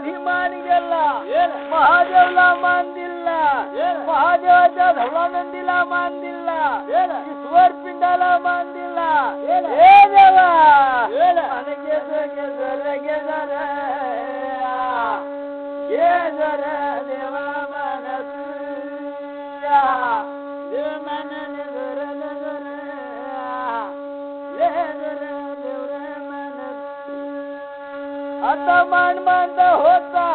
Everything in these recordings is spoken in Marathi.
मध्ये मान गेला, महादेवला मान दिला, महादेवाच्या धवलानंदीला मान दिला, ईश्वर पिंडाला मान दिला. हे देवा मन गेजर देवा मन तुझ्या देव मन निजर नजर गेजर देवरे मन. आता मान मानता होता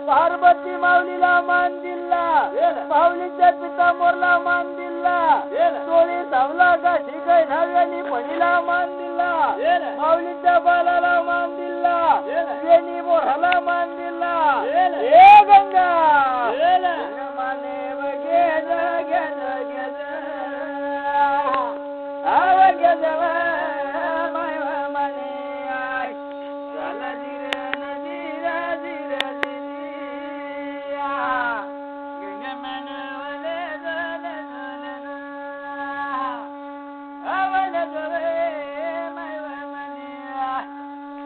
पार्वती माऊलीला मान दिला, माऊलीच्या पिता मोरला मान दिला, डोळी धावला गाशी गाय नाव्यानी फणीला मान दिला, माऊलीच्या बालाला मान दिला, वेणी मोराला मान दिला. हे Ganga Mane gauge gauge gauge आव गेज माय माने चला जिरे नजीरा जिरे जिरिया गंगा मन वले जले जले आवले जले माय माने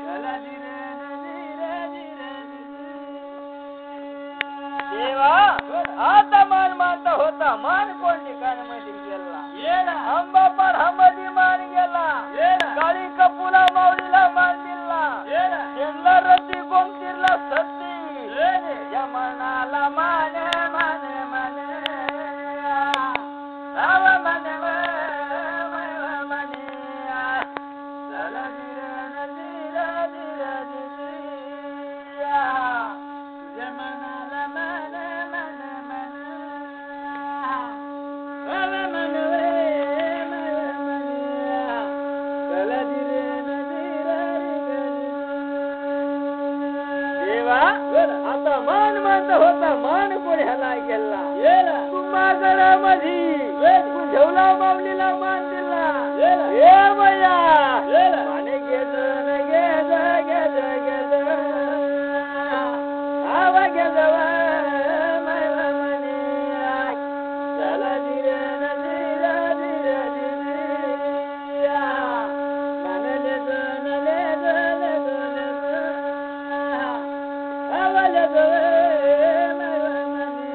चला जिरे नजीरा जिरे देवा आता मान मानता होता मान कोण ठिकाणामध्ये गेला, आंबा पाढामध्ये मान गेला, काळी कपूला माऊलीला मान दिला, शेंगला रती गोमतीरला सती यमनाला मान मान मान राव मन मन चला जिरे नजीरा जिरे जिरिया जमनाला मान मन मन राव मन मन चला जिरे नजीरा देवा आता मान मानता होता मान कोणी ह्याला गेला, तुम्हा गडामध्ये तुझ्याला माऊलीला मान दिला. हे बया Mane gauge gauge gauge gauge आवा गेज माय माने चला जिरे नजीरा जिरे जिरिया मन ले जन आवा ले माय माने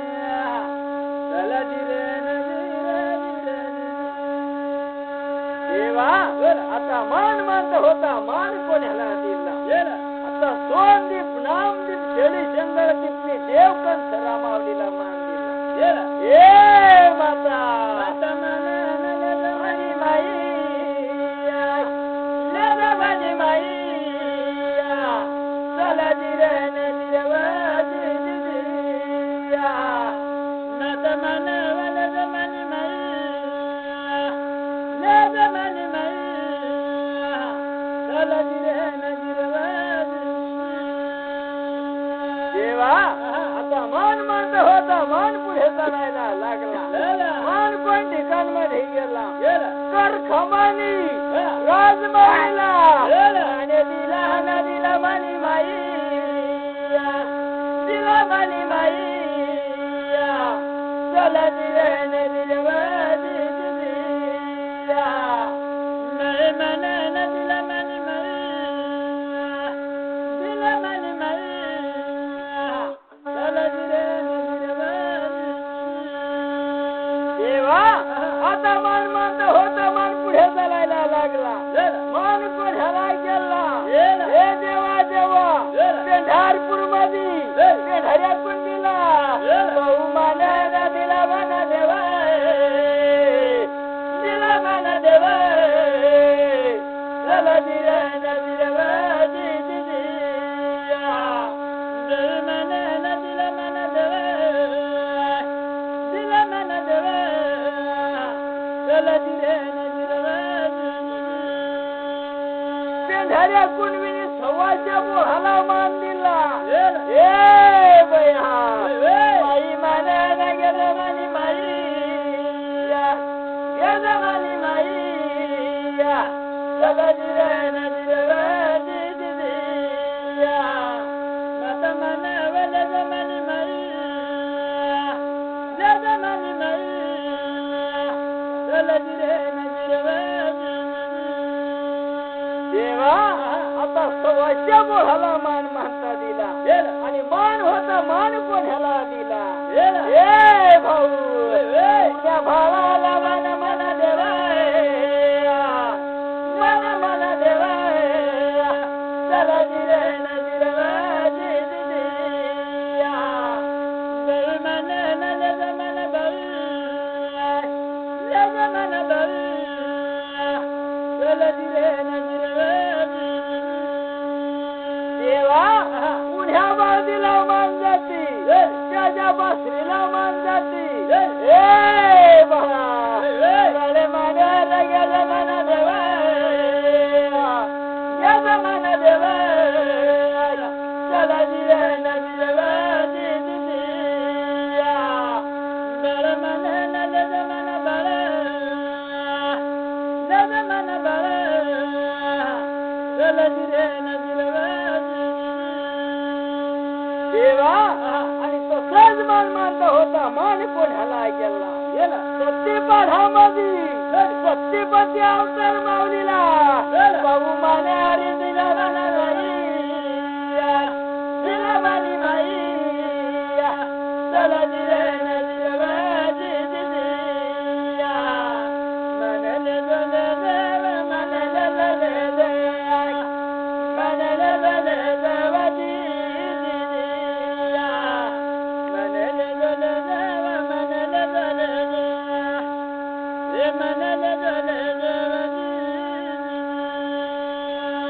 चला जिरे नजीरा जिरे देवा आता मान मानता होता मान कोण ह्याला दिला. आता सोनदीप नामदीप शेळी शंकर तिपणी देवकंठ रामावलीला मान दिला. हे माता मनी माई मनी माई चला जिरे नजीरा जिरिया नत मन वलद मनी माई नद मनी माई चला जिरे नजीरा देवा आता मान मानता होता मान पुढे चालायला लागला, मान कोण ठिकाण मध्ये गेला, कर खमानी राजमाईला आणि दिला नदीला मनी माई दिला मनी माई चला जिरे नजीरा जिरिया मन नदीला मनी माई दिला मनी माई चला जिरे नजीरा देवा आता मान मानता होता मान पुढे चालायला लागला, मान पुढ्याला गेला. हे देवा देवा पेंढारपूर मध्ये पेंढाऱ्या कुंडीला बहुमान दिला मन देवा दिला मन देवा चला जिरे नजीरा जिरिया मन दिला मन देवा दिला मन देवा चला जिरे नजीरा पेंढाऱ्या कुंडीने सव्वाच्या बोहाला मान दिला. ए बया माई मान गेल मनी माई गेल मनी माई चला जिरे नजीरा जिरिया नत मन वलद मनी माई नद मनी माई चला जिरे नजीरा देवा आता सव्वाच्या बोहाला मान मानता दिला. आणि मान होता मान कोणाला दिला ए भाऊ त्या भावाला मन मन देवा मन मन देवा चला दिरे न दिरवा देवा उन्ह्या बाजूला मान जाती त्याच्या बासरीला मान जाती ए बा मन गेल मन देवा गेल मन देवा चला दिरे न दिरवा बळ मन नल मन बळ नल मन बळ चला दिरे न दिरवा देवा आणि तो सहज मान मानता होता मान कोणाला गेला सत्यपाठामध्ये सत्यपती अवतार माऊलीला बाबू माने हरी दिला म्हणा दिला मानी माई चला दिरे न दिरवा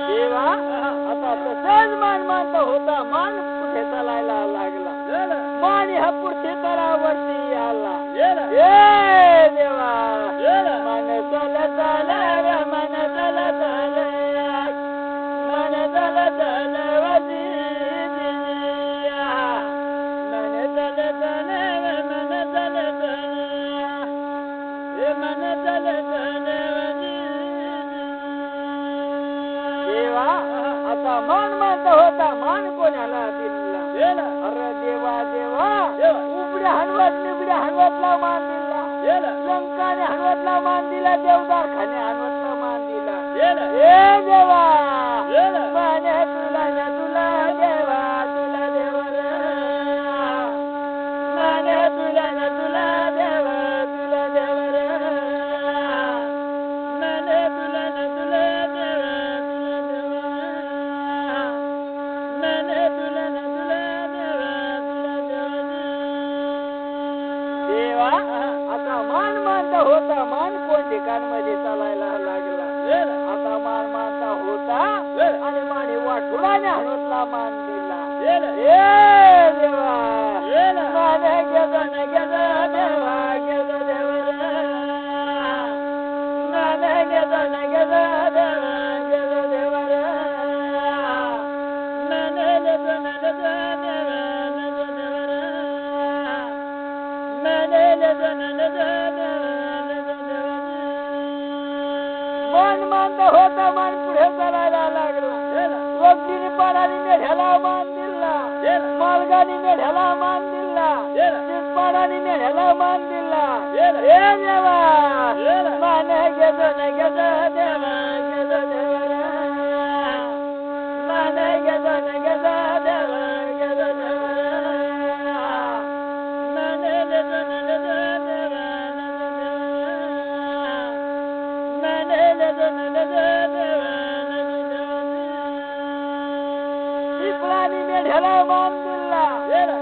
देवा आता सहज मान मानता होता मान पुढे चालायला लागला मान हा पुढे तरावरती आला ए देवा मन चल चल मन चल चल मन चल चल वजी मन चल चल मन चल चल मन चल चल देवा आता मान मानता होता मान कोणाला दिला अरे देवा देवा उबड्या हनवत निबड्या हनवतला मान दिला लंकाने हनवतला मान दिला देवदार खाने हनवतला मान दिला ए देवा माने तुला न तुला देवा तुला देवर माने तुला न तुला देवा तुला देवर माने तुला न तुला देवा देवा आता मान मानता होता मान कोण ठिकाणमध्ये चालायला लागला आता मान मानता होता आणि माने वाटुडाने हनवतला मान दिला ए देवा माने गेज न गेज देवा गेज देवर माने गेज न गेज देवा गेज देवर माने गेज न गेज देवा मान मानता होता मान पुढे चालायला लागला वक्तीने पाडाने मेढ्याला मान दिला मालगाने मेढ्याला मान दिला पाडाने मेढ्याला मान दिला हे देवा मान गेज न गेज देवा गेज देवर मान गेज न गेज देवा गेज देवर पिपळानी मेढ्याला मान दिला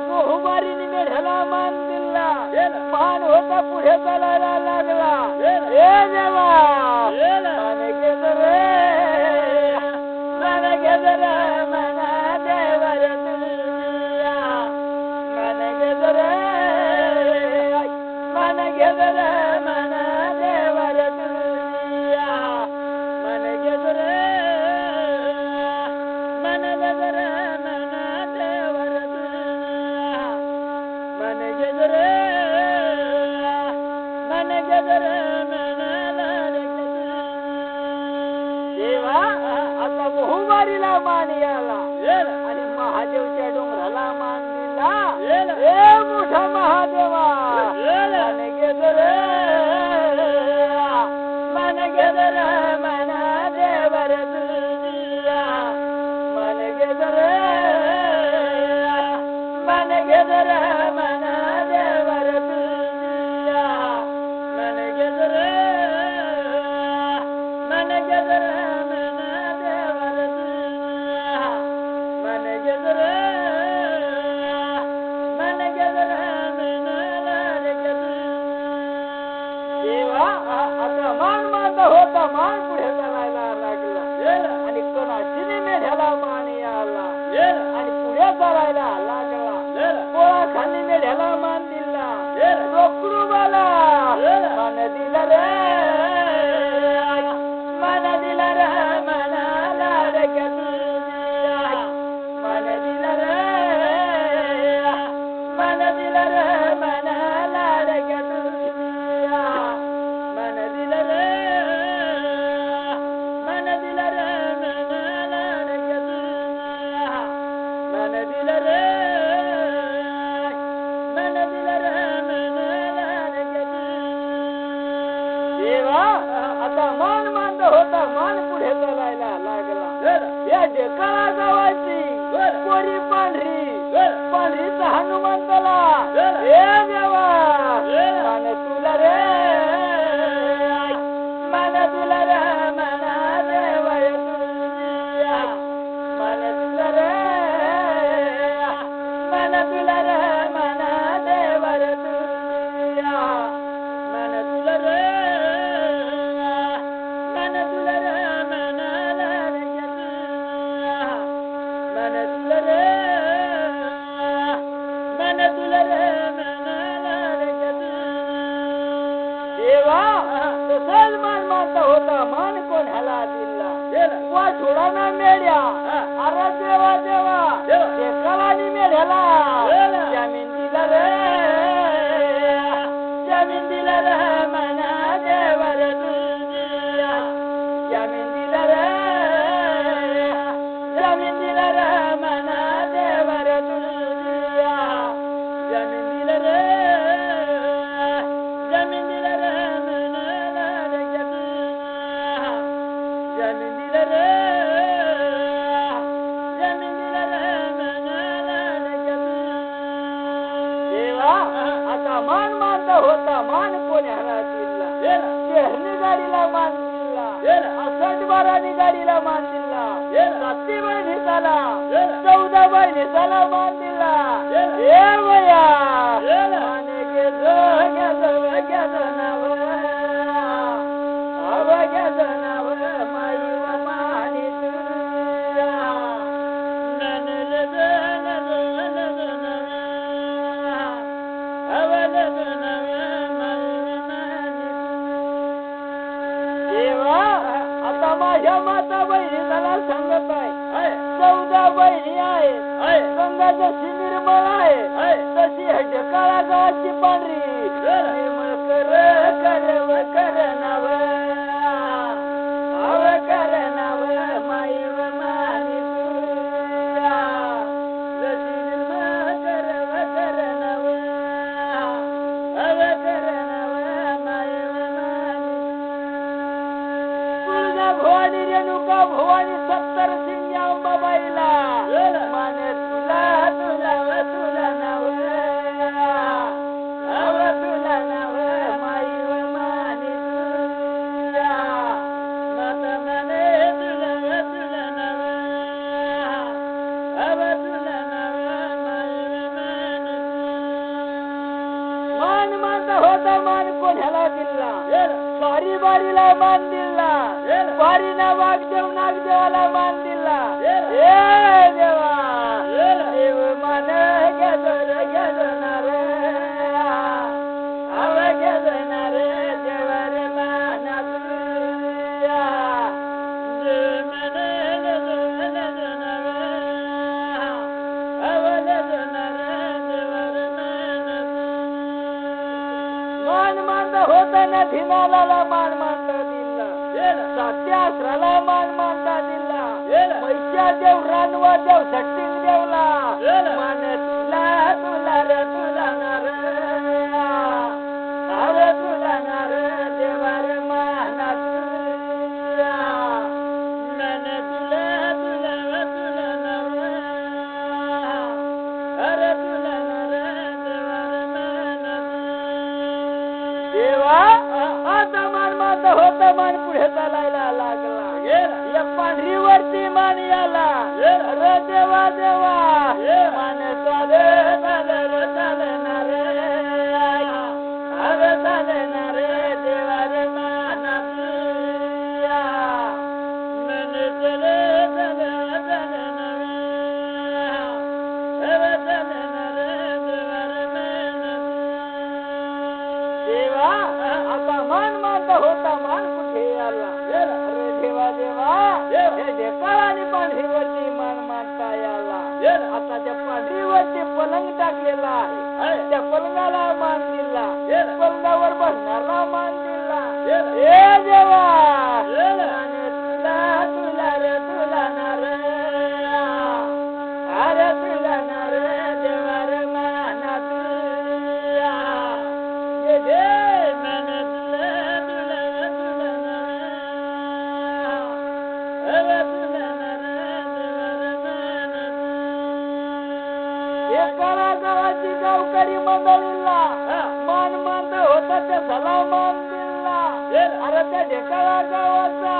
मोहुमारीनी मेढ्याला मान दिला मान होता पुढे चालायला लागला ए देवा मान गेज रे मान गेज रे मना देवर तुझ्या मान गेज रे मन गेज रे मन देवर तुझ्या मन गेज रे मन गेज रे मन देवर तुझ्या मन गेज रे मन गेज रे मन देवा आता मोहुमारीला मान याला आणि महादेवच्या डोंगराला मान दिला ए मोठा महादेवा मन गेज रे मन गेज रे मन देवर तुझ्या मन गेज रे ह्याला मान दिला रोकडू मला मन दिला रे मन दिला रे मना लाडक्या तुझ्या मन दिला रे मन दिला रे मना लाडक्या तुझ्या मन दिला रे मन दिला रे मना लाडक्या तुझ्या मन दिला रे मन दिला रे मना लाडक्या तुझ्या देवा आता मान मानत होता मान पुढे चालायला लागला या ढेकळा गावाची कोरी पांढरीचा हनुमंताला हे देवा मान तुला रे मान तुला रे मना देवाय तुझ्या मान तुला रे मान तुला रे मना देवाय तुझ्या मान तुला रे मन तुला रे मना लाडक्या तुझ्या मन तुला रे मन तुला रे मना लाडक्या तुझ्या देवा तसाच मान मानता होता मान कोण ह्याला दिला वा छोडा ना मेड्या अरे देवा देवा ते कलानी मेढ्याला जमीन दिला रे जमीन दिला रे मना देवा रे तुझ्या जमीन दिला रे जमीन दिला रे मना देवा रे तुझ्या जमीन दिला रे जमीन दिला रे मना लाडक्या तुझ्या जमीन दिला रे जमीन दिला रे मना लाडक्या तुझ्या देवा आता मान मानता होता मान कोण ह्याला दिला शहरी गाडीला मान असंडबारानी गाडीला मान दिला साती बहिणीचाला 14 बहिणीचाला मान दिला हे वया माने घ्याज नाव घ्याज नाव माई व मानी तुझ्या देवा आता माझ्या माता बहिणीला सांगत आहे 14 बहिणी आहेत गंगा जशी निर्मळ आहे तशी ढेकळा गावाची पांढरी निर्मळ कर नाव कर नाव माई व मानी तुझ्या जशी निर्मळ कर नाव कर नाव माई व मानी तुळजा भवानी रेणुका भवानी 70 सिंग्या अंबाबाईला माने तुला तुला तुला नाव तुला नाव माई व मानी तुझ्या माता माने तुला तुला नाव तुला नाव माई व मानी मान मानता होता मान कोण ह्याला दिला बारी बारीला मान दिला बारीना वाघदेव नागदेवाला मान दिला हे देवा देव मान घेजणार घेजणार देवर माना तुझ्या मान मानता होता ना धिनाला मान मानता दिला सात्यास्त्राला मान मानता दिला मैच्या देव रानवा देव सट्टिंग देवला मान तुला तुला रे तुला नार तुला नार देवार माना तुझ्या मन तुला तुला तुला नार तुला नार देवार माना देवा आता मान मानता होता मान पुढे चालायला लागला या पांढरीवरती मान याला र देवा देवा मान चालणार चालणार देवा रे माना तुझ्या मन चालणार देवा रे माना आता मान मानता होता मान कुठे आला अरे देवा देवा हे ढेकाळाने पांढरीवरती मान मानता आला आता त्या पांढरीवरती पलंग टाकलेला आहे त्या पलंगाला मान दिला पलंगावर बसणारा मान दिला हे देवा तुला तुला रे तुला ना रे अरे तुला ना रे देवा रे माना तुला ये दे मैंने तुला तुला तुला ना अरे तुला ना रे देवा रे माना एकाला गावाची गावकरी मंडळीला मान मानत होता त्या झाला मान दिला अरे त्या ढेकाळा गावाचा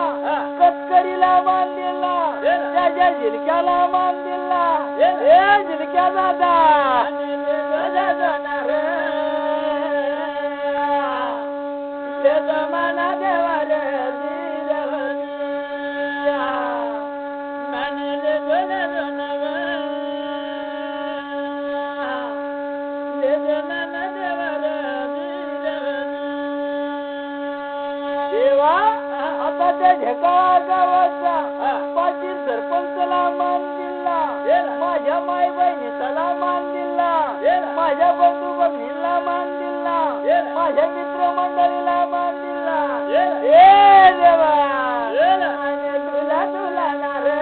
कचकरीला मान दिला त्याच्या झिलक्याला मान दिला हे झिलक्या दादा जाणार ते जमाना देवा रे देवा आता त्या ढेकाळा गावाचा पाटील सरपंचला मान दिला माझ्या माय बहिणीला मान दिला माझ्या बंधू भगिनीला मान दिला माझ्या मित्र मंडळीला मान दिला हे देवा तुला तुला ना रे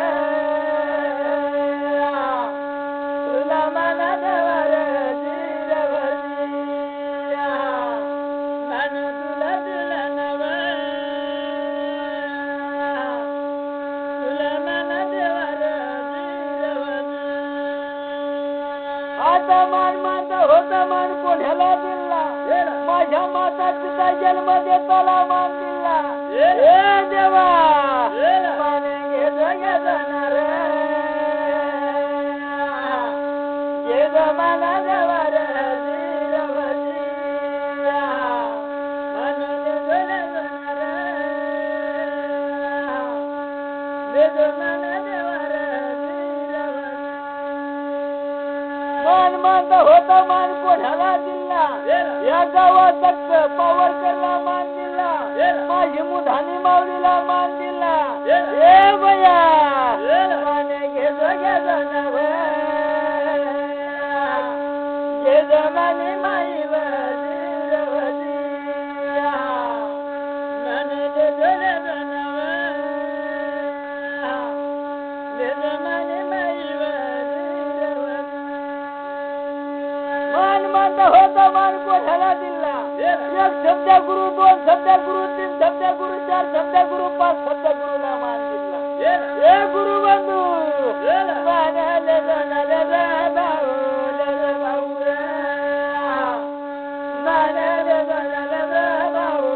तुला माना देवा रे आता मान मानता होता मान कोणाला दिला माझ्या माता पिता जन्म देताला मान दिला हे देवा मान घे जाणार घे जमाना देवा रे मान मानता होता मान कोणाला दिला या गावात पावरकरला मान दिला माझी मुधानी माऊलीला मान दिला हे बया माने घे जाणार घे जमाने माई मान मानता होता मान कोणाला दिला एक शब्द गुरु दोन शब्द गुरु तीन शब्द गुरु चार शब्द गुरु पाच शब्द गुरुला मान दिला हे गुरु बंधू मानाले जाणारे भाऊ मानाले जाणारे भाऊ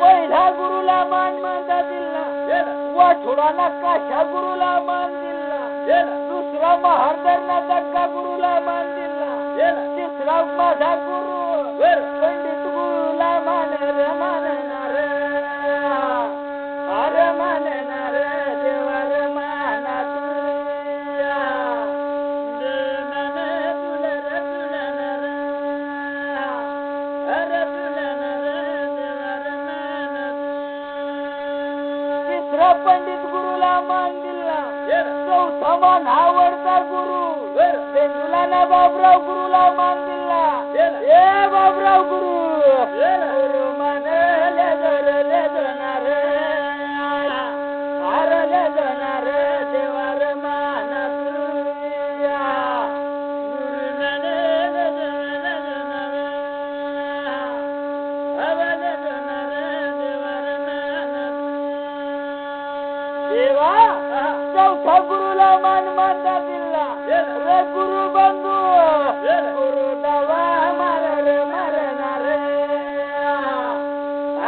पहिला गुरुला मान मानता दिला वाठोडाला काशा गुरुला मान दिला दुसरा महारदरना दग्गा गुरुला मान दिला तिसरा माझा गुरु पंडित गुरुला मानणार अरे मानणार देवार माना पंडित गुरुला मान दिला चौथा मान आवडता गुरु बेंदुला ना बाबराव गुरुला मान दिला ए बाबराव गुरु गुरु मानले जाणार अरे जाणार देवार माना तुया गुरु मानले जाणार अवले जाणार देवार माना देवा चौथा गुरुला मान मानता दिला रे गुरु बंधू गुरु दवा मारणार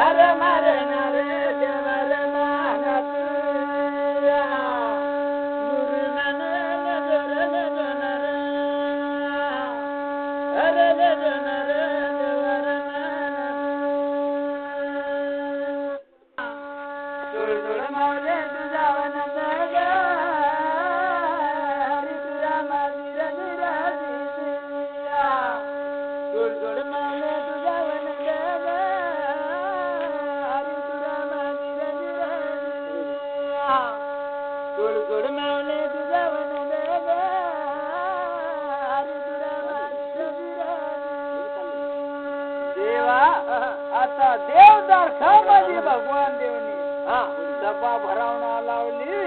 अरे मारणार देवार माना तुया गुरु मानले जाणार अरे जाणार देवार माना देवदारखामध्ये भगवान देवनी सभा भरावणा लावली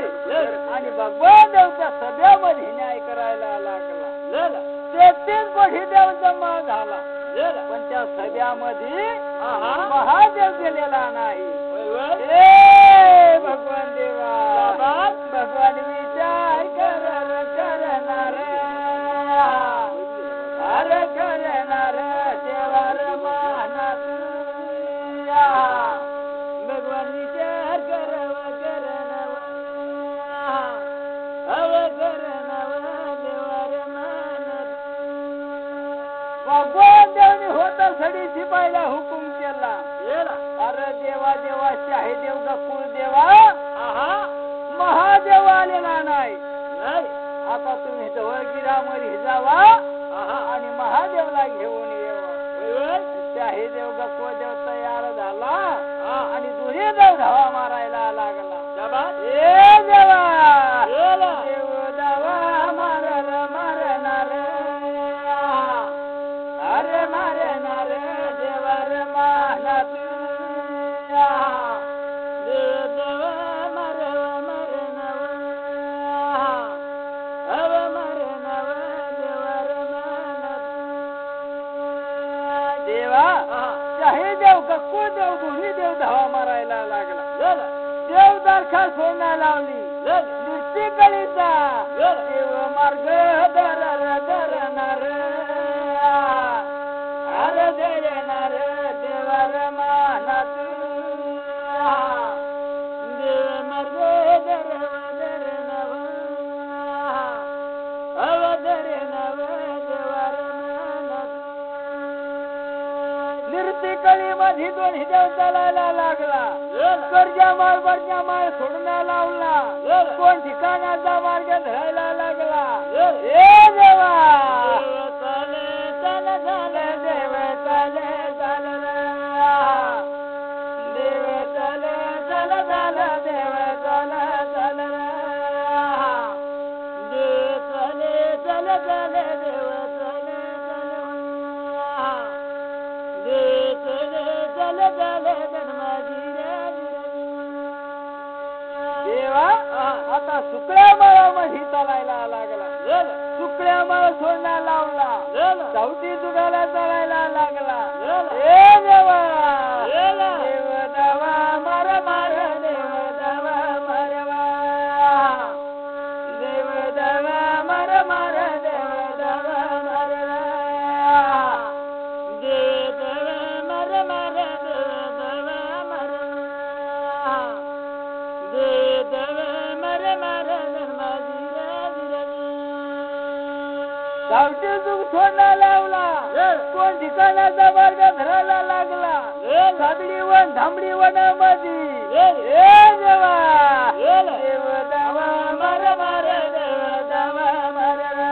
आणि भगवान देवच्या सभेमध्ये न्याय करायला लागला. तेच कोठी देव जमा झाला पण त्या सभ्यामध्ये महादेव गेलेला नाही. भगवान देवा भगवान विचार करणार अरे करणार देवार माना भगवान विचार करव करनव देवार माना. भगवान देवनी होता सडी शिपायला हुकुम केला. अरे देवा देवा शाही देव का कुळ देवा महादेव आलेला नाही. आता तुम्ही जवळगिरामध्ये जावा आणि महादेवला घेऊन येवा. शाही देव का कुळ देव तयार झाला आणि दोन्ही देव धावा मारायला लागला. ए देवा देव धावा मारणार अरे मारणार देवार माना शाही देव का कुळ देव दोन्ही देव धावा मारायला लागला. देवदारखा सोडण्या लावली नुसती गळीचा देव मार्ग धरणार अरे देणार देवार माना देव मार्ग धरनव अवधरनव देवार माना. निर्तिकळी मध्ये दोन्ही देव चालायला लागला. कर्जामाळ सोडण्या लावला. कोण ठिकाणाचा मार्ग धरायला लागला. ए देवा चल देव चल देव चल देव चल देवा आता सुकड्या माळामध्ये चालायला लागला. सुकड्या माळ सोडण्या लावला. धावती जुगाला चालायला लागला. ए देवा देव दावा मार मार देव दावा मारवा देव दावा मार मार देव दावा मारवा देव मार मार देव दावा मारवा देव मार मार धावती जुग सोडला लावला. कोण ठिकाणाचा मार्ग धरायला लागला. सादडी वन धांबडी वनामध्ये ए देवा देव दावा मार मार देव दावा मारवा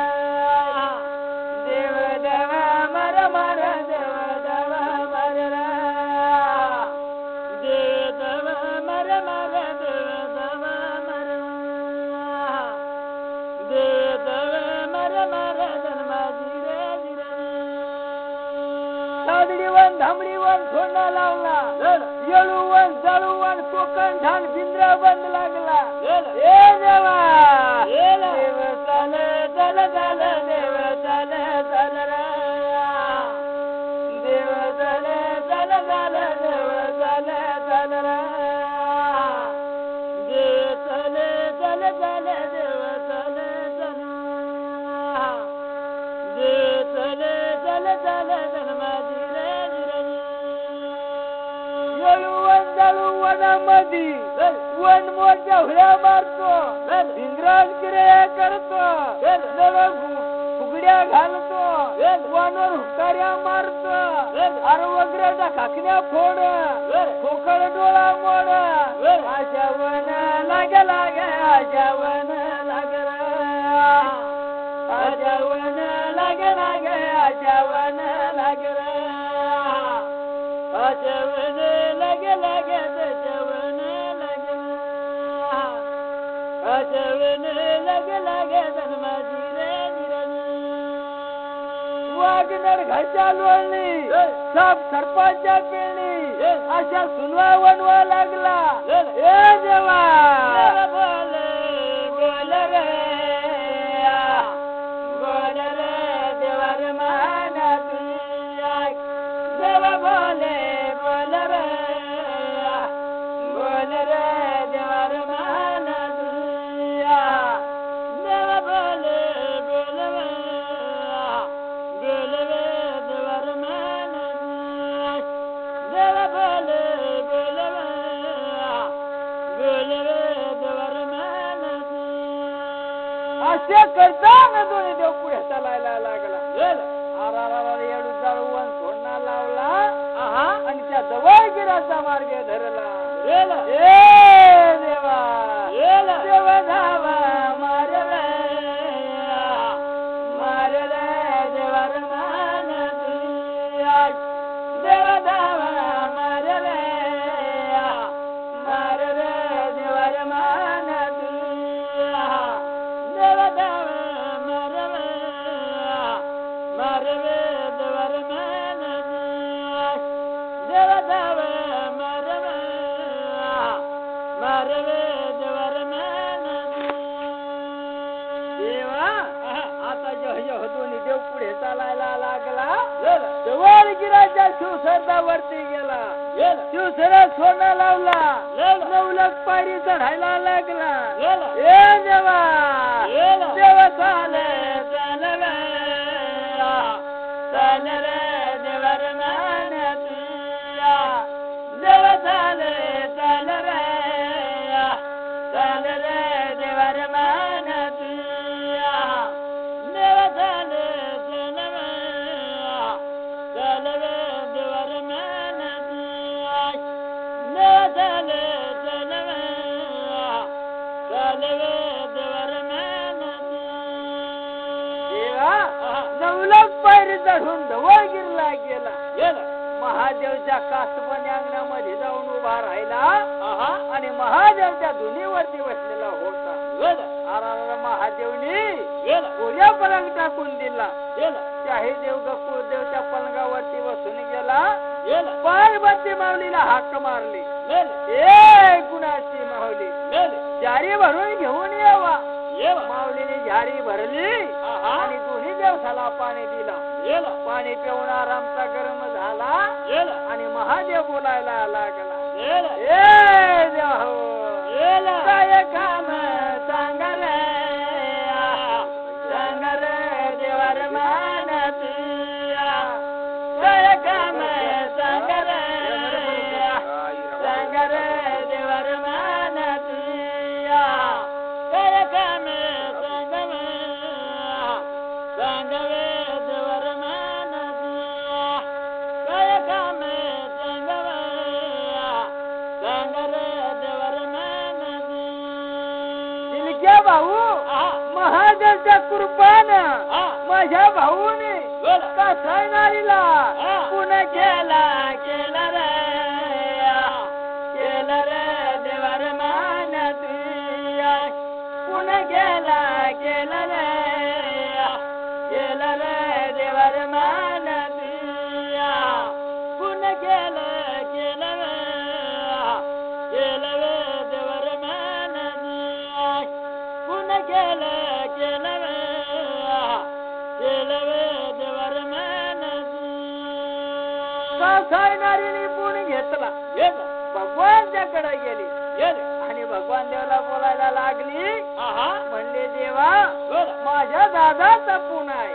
देव दावा मार मार देव दावा मारवा देव दावा मार मार देव दावा मारवा देव दावा मार मार सादडीवन धांबडीवन सोडणं लावला. येळूवन जळूवन कोकण ढाण पिंजरा बंद लागला. ए देवा देव चाल चाल चाल देव चाल चाल देव चाल चाल चाल देव चाल चाल देव चाल चाल चाल देव चाल चाल देव चाल चाल चाल वनामध्ये वन मोठ्या हुळ्या मारतो. भिंगरान क्रिया करतो. फुगड्या घालतो. वनवर हुकाऱ्या मारतो. अरे वगैरेच्या खाकण्या फोड खोकळ डोळा मोड अशा वन लागे लागे अशा वन लागे अशा वन लागे लागे अशा वन लागे अशवन लगे लगे दशवन लगे अशवन लगे लगे धर्माजी रे वाघनर घरच्या लोळणी साप सर्पाच्या पिळणी अशा सुनवा वनवा लागला ए देवा बोल बोल रे बोल रे देवर माना तुझ्या देवा बोले बोल रे बोल रे देवर माना तुझ्या देवा बोले बोल बोल रे देवर माना देवा बोले बोल बोल रे देवर माना असे करताना दोन्ही देव पुढे चालायला लागला येडू जाळून सोडणा लावला आणि त्या जवळ गिराचा मार्ग धरला ए देवा देव धावा मार रे देवर मान तुझ्या देव धावा मार रे देवर मान तुझ्या देव धावा मार रे देवर मान देव धावा मार रे देवर मान देवा आता जो दोन्ही देव पुढे चालायला लागला जवळ गिराच्या शिवसरदावरती गेला शिवसरा सोडा लावला नवलक पायरी चढायला लागला ए देवा देवा चाले चाल रे देवर मान तुझ्या देवा चाले चाल रे देवर मान तुझ्या देवा चाले चाल रे देवर मान तुझ्या देवा चाले चाल रे देवर मान देवा नवलक पायरी चढून जवळ गिरला गेला महादेवच्या कासपणी अंगणामध्ये जाऊन उभा राहिला आणि महादेवच्या धुनीवरती बसलेला होता महादेवनी उद्या पलंग टाकून दिला त्याही देव गकुळदेवच्या पलंगावरती बसून गेला पार्वती माऊलीला हाक मारली ए कुणाची माऊली जारी भरून घेऊन यावा माऊलीने झारी भरली आणि दोन्ही दिवसाला पाणी दिला पाणी पिऊन आरामचा गरम झाला आणि महादेव बोलायला लागला ए देव काय काम सांग रे देवर मान तुझ्या काय काम सांग रे देवर मान तुझ्या काय काम सांग रे देवर मान तुझ्या काय काम सांग रे देवर मान दिलक्या भाऊ महादेवच्या कृपानं माझ्या भाऊने कसाय नारीला पुन्हा केला रे देवर मान तुझ्या पुन्हा केला रे देवर मान तुझ्या पुन्हा केला रे देवर मान पुन्हा केला रे देवर मान कसाय नारीने पुणे घेतला भगवानच्याकडे गेली आणि भगवान देवाला बोलायला लागली म्हणले देवा माझ्या दादाचा पूण आहे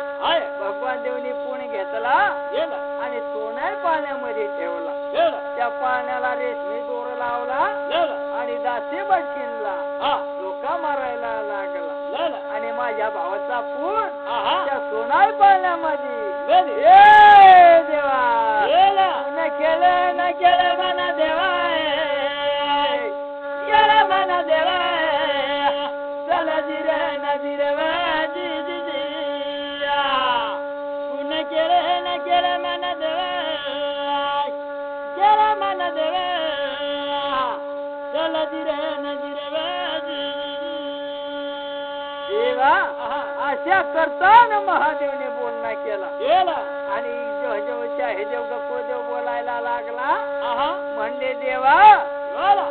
भगवान देवनी पूण घेतला आणि सोन्या पाण्यामध्ये ठेवला त्या पाण्याला रेशमी दोर लावला आणि दासी बटकिनला धोका मारायला लागला आणि माझ्या भावाचा पूण त्या सोन्या पाण्यामध्ये देवा न केलं म्हणा देवा म्हणा देवा चला जिरे नजिरे वाजी पुन्हा केलं म्हणा देवा केलं म्हणा देवा चला जिरे नजिरे वाजी देवा अशा करताना महादेवने बोलणं बोलवणा केला आणि जेवच्या हे देव गकोदेव बोलायला लागला म्हणले देवा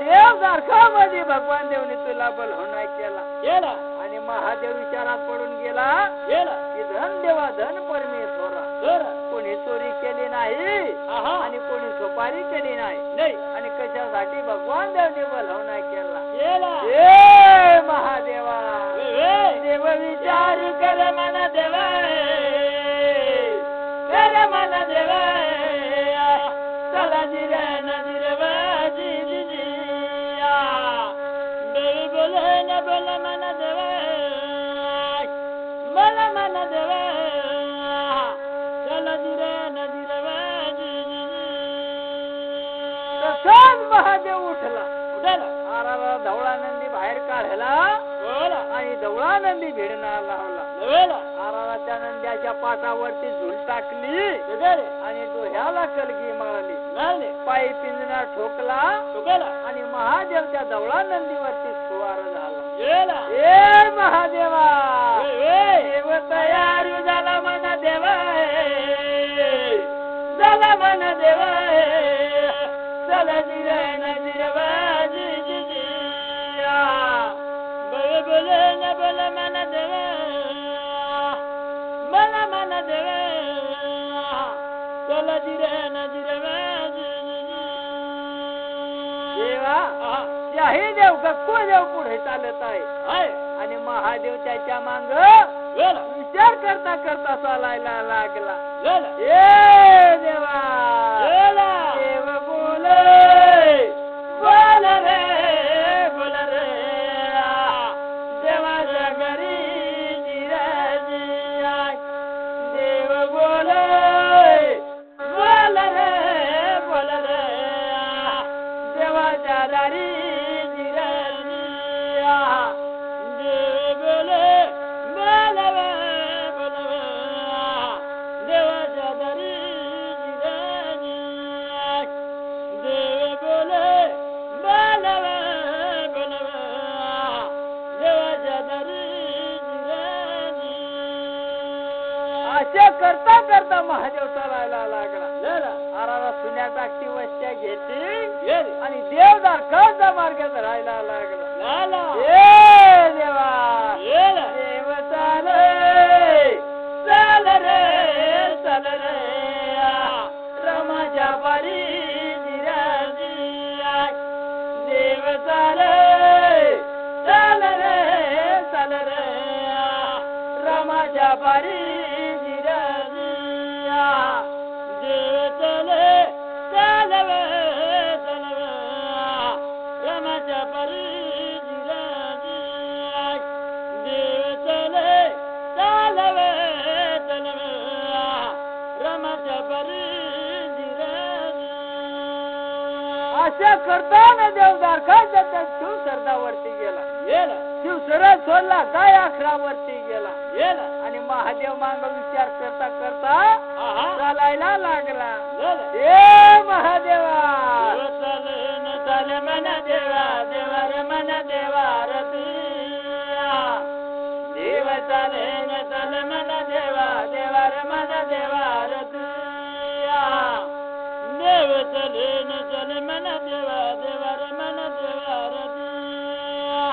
देव सारखामध्ये भगवान देवने तुला बोलवणा केला आणि महादेव विचारात पडून गेला की धन देवा धन परमेश्वरा कोणी चोरी केली नाही आणि कोणी सुपारी केली नाही आणि कशासाठी भगवान देवने बोलवणा केला हे महादेवा देव विचार कर मन देवा कर मन देवा चला जिरे नजिरे बाजी जिया देवी बोले न बोले मन देवा मन मन देवा चला जिरे नजिरे बाजी तसाच महादेव उठला आराला धवळा नंदी बाहेर काढला आणि धवळा नंदी भिडणा लावला आराला त्या नंद्याच्या पाटावरती झुल टाकली आणि डोह्याला कलगी मारली पायी पिंजरा ठोकला आणि महादेव त्या धवळा नंदीवरती सुवार झाला ए महादेवा देव तयार झाला मन देवा झाला मन देवा चला जिरे नजिरे बाजी जिया बोले बोले न बोले मन देवा मन मन देवा चला जिरे नजिरे बाजी देवा त्याही देव गक्को देव पुढे चालत आहे आणि महादेव त्याच्या मांग विचार करता करता चालायला लागला ए देवा देव बोले बोल रे बोल रे देवाच्या घरी जिराजिया देव बोले बोल रे बोल रे देवाच्या दारी जिराजिया देव बोले बोल रे बोल रे देवाच्या दारी जिराजिया देव बोले बोल रे बोल रे देवाच्या दारी अशा करता करता महादेव चालायला लागला आराला सुन्या टाकती वस्त्या घेतली आणि देवदार कसा मार्ग धरायला लागला ए देवा देव चाल रे चल रे रमाच्या पारी जिराजिया देव चाल रे चल रे रमाच्या पारी जिराजिया देव चले चल रमाच्या पारी जिराजिया देव चले चल रमाच्या पारी अशा करताना देवदार काय त्या शिव सरदावरती गेला शिव सरळ सोडला काय अखरावरती गेला आणि महादेव मांग विचार करता करता चालायला लागला ए महादेवा चाले मन देवा देवा रे मन देवा रतिया देव चाले न चाले मन देवा देवा रे मन देवा रतिया देव चले न चले मन देवा देवा रे मन देवा रतिया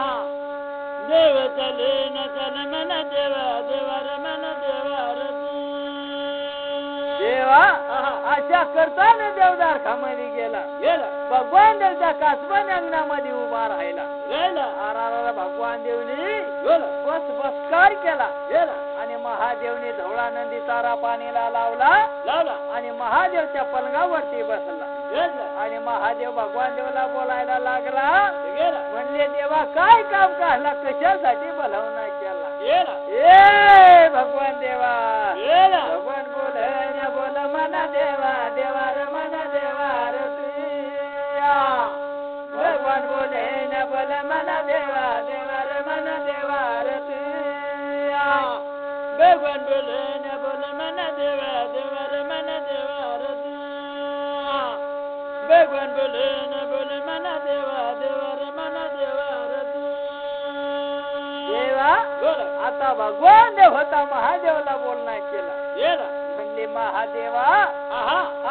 देव चले न चले मन देवा देवा रे मन देवा रतिया देवा अशा करताना देवदार खामध्ये गेला भगवान देवच्या कासवान अंगणामध्ये उभा राहिला आराला भगवान देवनी बस बसकार केला आणि महादेवने धवळा नंदी तारा पाणीला लावला आणि महादेवच्या पलंगावरती बसला आणि महादेव भगवान देवला बोलायला लागला म्हणले देवा काय काम काढला कशासाठी बोलावणा केला ए भगवान देवा भगवान बोल मन देवा देवा रे मन देवा रतिया भगवान बोले न बोल मन देवा देवा रे मन देवा रतिया भगवान बोले न बोल मन देवा देवा रे मन देवा रतिया भगवान बोले न बोल मन देवा देवा रे मन देवा रतिया देवा आता भगवान देव होता महादेवला बोलणा केला म्हणले महादेवा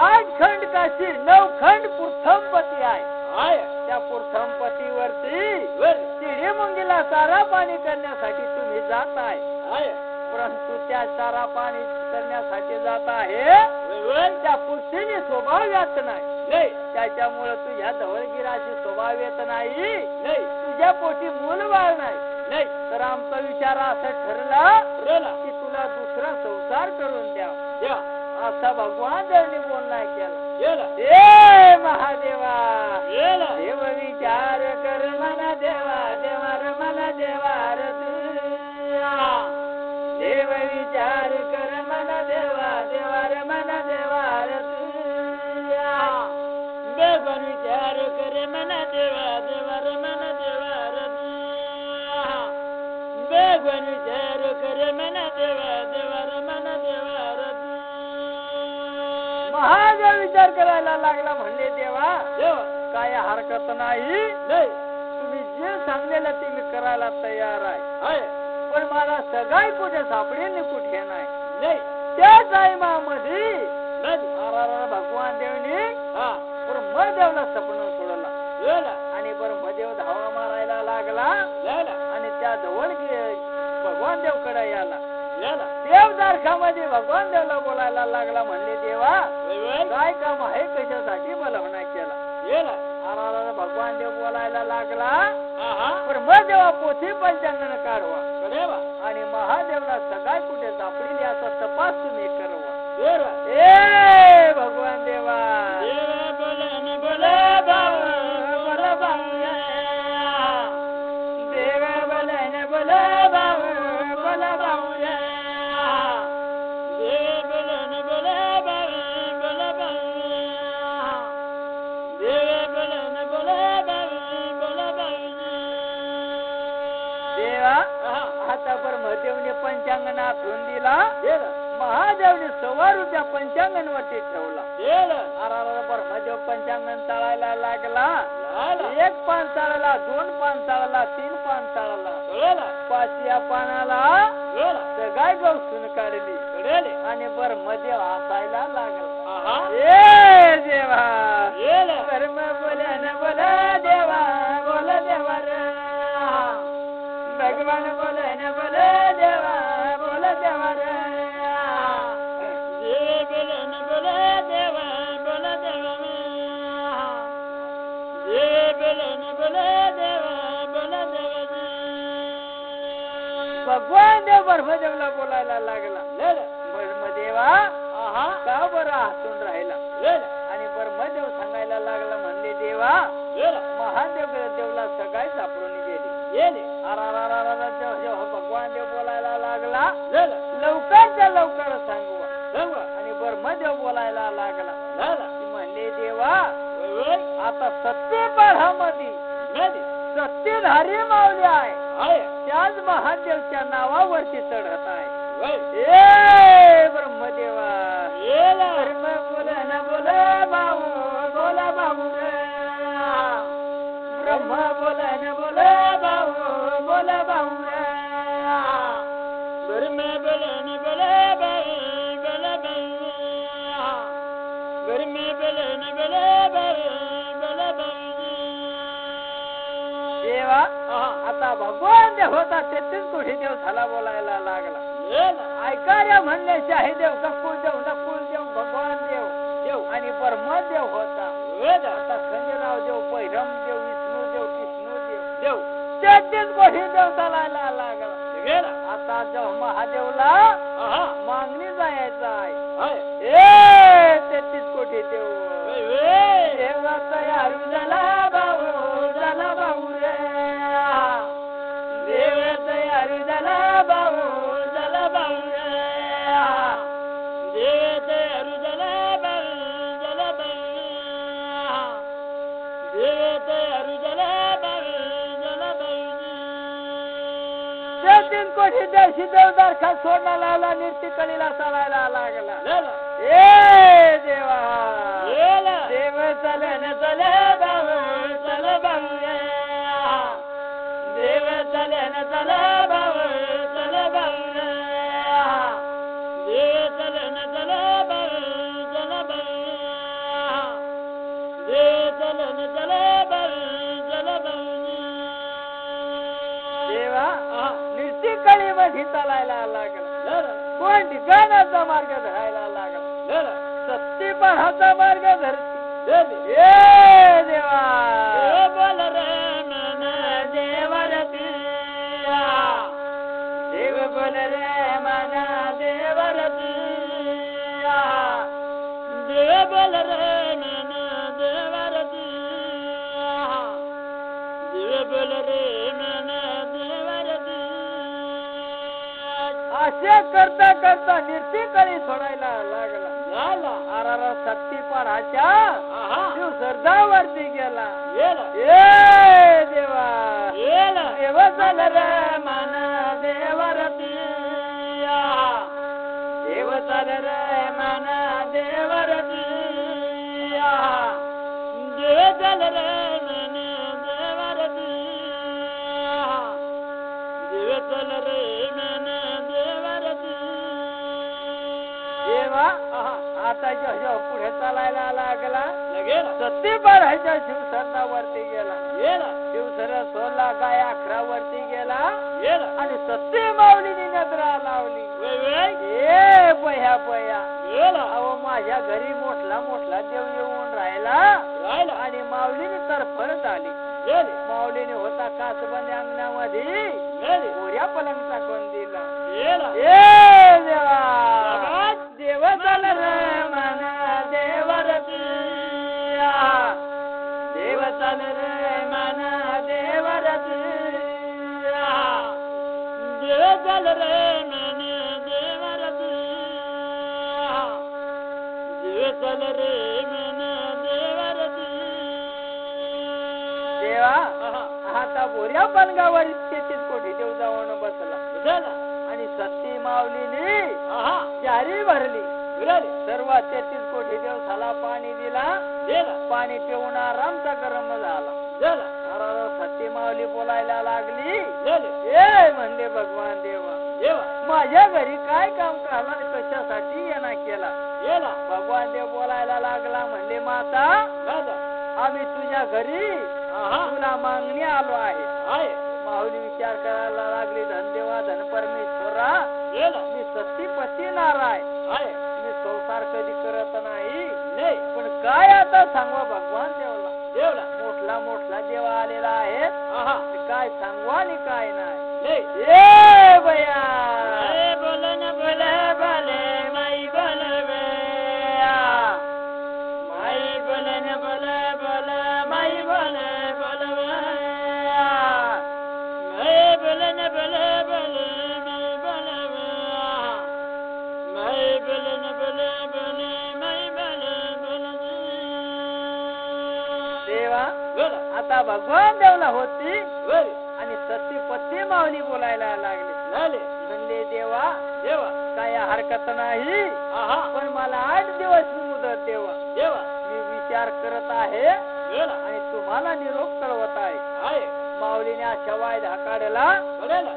8 खंड काशी 9 खंड पुर्थमपती आहे. त्या पुर्थमपतीवरती चिडी मुंगीला चारा पाणी करण्यासाठी तुम्ही जात आहे. परंतु त्या चारा पाणी करण्यासाठी जात आहे त्या पुरुषीने स्वभाव येत नाही. त्याच्यामुळे तुझ्या धवळगिराची स्वभाव येत नाही. तुझ्या पोटी मूल बाळ नाही. तर आमचा विचार असा ठरला की तुला दुसरा संसार करून द्या. असा भगवान देवनी बोलणं केला. ए महादेवा देव विचार कर मना देवा देवार मला देवार देव विचार कर मना देवा देवार मना देवार बेगन विचार कर मना देवा देवार मना देवार बेगन विचार कर मना देवा देवार मना देवार महादेव विचार करायला लागला. म्हणले देवा काय हरकत नाही. तुम्ही जे सांगलेलं ते मी करायला तयार आहे. पण मला सगळी कुठे सापडेल कुठे नाही. त्या टाइमामध्ये भगवान देवनी ब्रह्मदेवला स्वप्न सोडला आणि ब्रह्मदेव धावा मारायला लागला आणि त्या जवळ भगवान देवकडे याला. देवदारखामध्ये भगवान देवला बोलायला लागला. म्हणले देवा काय काम आहे कशासाठी बोलवणा केला. भगवान देव बोलायला लागला. ब्रह्मदेवा पोथी पंचांगण काढवा आणि महादेवला सगळ्या कुठे सापडेल याचा तपास तुम्ही करवा. ए भगवान देवा बोला भाऊ बोला भाऊ देव बोला बोला भाऊ बोला भाऊ आता ब्रह्मदेवने पंचांगण आखून दिला. महादेवने सवारू त्या पंचांगणवरती ठेवला. ब्रह्मदेव पंचांगण चाळायला लागला. 1 पान चाळला 2 पान चाळला 3 पान चाळला 5व्या पानाला सगळी गवसून काढली आणि ब्रह्मदेव हसायला लागला. ए देवा ब्रह्म बोला न बोला देवा बोला देवा भगवान बोले न बोले देवा बोले देवा बोले न बोले देवा बोले देवा बोले न बोले देवा बोले देवा. भगवान देव ब्रह्मदेवला बोलायला लागला. ब्रह्मदेवा का बरं हसून राहिला आणि ब्रह्मदेव सांगायला लागला. म्हणले देवा महादेव देवला सगळी सापडून गेली. भगवान देव बोलायला लागला. लवकरच्या लवकर सांगवा आणि ब्रह्मदेव बोलायला लागला. म्हणले देवा आता सत्यपरामध्ये सत्यधारी माऊली आहे त्याच महादेवच्या नावावरती चढत आहे. ए ब्रह्मदेवा ब्रह्म बोला न बोला भाऊ बोला भाऊ ब्रह्म बोला न बोला भाऊ बोला भाऊ ब्रह्म बोला न बोला भाऊ बोला भाऊ ब्रह्म बोला न बोला भाऊ बोला भाऊ. देवा आता भगवान देव होता 33 कोटी देव झाला बोलायला लागला. ऐकार्या म्हणले शाही देव नकुल देव भगवान देव देव आणि ब्रह्मदेव होता. आता खंडेराव देव पैरम देव विष्णू देव कृष्ण देव देव 33 कोटी देव चालायला लागला. आता जेव्हा महादेवला मागणी जायचं आहे. ए 33 कोटी देव देवा तयार झाला भाऊ झाला भाऊ रे देव तयार झाला भाऊ झाला भाऊ रे देव तयार झाला भाऊ झाला भाऊ देव तयार झाला भाऊ झाला भाऊ. 3 कोटी देवशी देवदार खा सोडला लावला निर्तिकळीला चालायला लागला. ए देवा देव चले न चले भाऊ चल भाऊ देव चले न चले भाऊ चल भाऊ देव चले चालायला लागला, कोण ठिकाणाचा मार्ग धरायला लागला, सत्तीपणाचा मार्ग धरती. ए देवा बोल रे मन देवरती, देव बोल रे मन देवरती, देव बोल रे मन देवरती, देव बोल रे मन देवरती. असे करता करता निर्तिकळी सोडायला लागला. अरारा सत्तीपणाच्या शिव सरदावरती गेला. ए देवा देव चल रे मन देवरती, देव चल रे मन देवरती, देव चल रे मन देवरती, देव चल रे मन देवरती. देवा आता जेव्हा पुढे चालायला लागला, सत्तीपणाच्या शिवसरणावरती गेला. शिवसर 16 गाय 11 वरती गेला आणि सत्ती माऊलीने नजरा लावली. ए बया बया, अहो माझ्या घरी मोठला मोठला देव येऊन राहिला आणि माऊलीने तरफड आली. माऊलीने होता कासबंद अंगणामध्ये गोऱ्या पलंगचा कोण दिला. ए देवा देव चल रे मन देवरती, देव चल रे मन देवरती, देव चल रे मन देवरती, देव चल रे मन देवरती. देवा आता बोऱ्या पलंगावर तेथील कोठी देव जाऊन बसला आणि सत्ती माऊलीने जारी भरली. सर्व 33 कोटी देवसाला पाणी दिला. पाणी पिऊन आरामचा गरम झाला. सत्ती माऊली बोलायला लागली. ए म्हणले भगवान देवा, माझ्या घरी काय काम करायला, कशासाठी येणा केला. भगवान देव बोलायला लागला. म्हणले माता, आम्ही तुझ्या घरी तुला मागणी आलो आहे. माऊली विचार करायला लागली. धनदेवा धन परमेश्वरा, मी सत्तीपती नाराय, मी संसार कधी करत नाही, पण काय आता सांगवा भगवान देवला. मोठला मोठला देवा आलेला आहे, काय सांगवा आणि काय नाही. ए बया बोल न बोले बोले माई बोलवे, माई बोले न बोले बोले माई बोले बोलवे, माई बोले न बोले बोले माई बोलवे, माई बोले न बोले बोले माई बोले बोलवे. देवा आता भगवान देवला होती आणि सत्तीपती माऊली बोलायला लागले. म्हणले देवा काय हरकत नाही, पण मला 8 दिवस मुदत देवा. मी विचार करत आहे आणि तुम्हाला निरोप कळवत आहे. माऊलीने अशा वायदा काढला.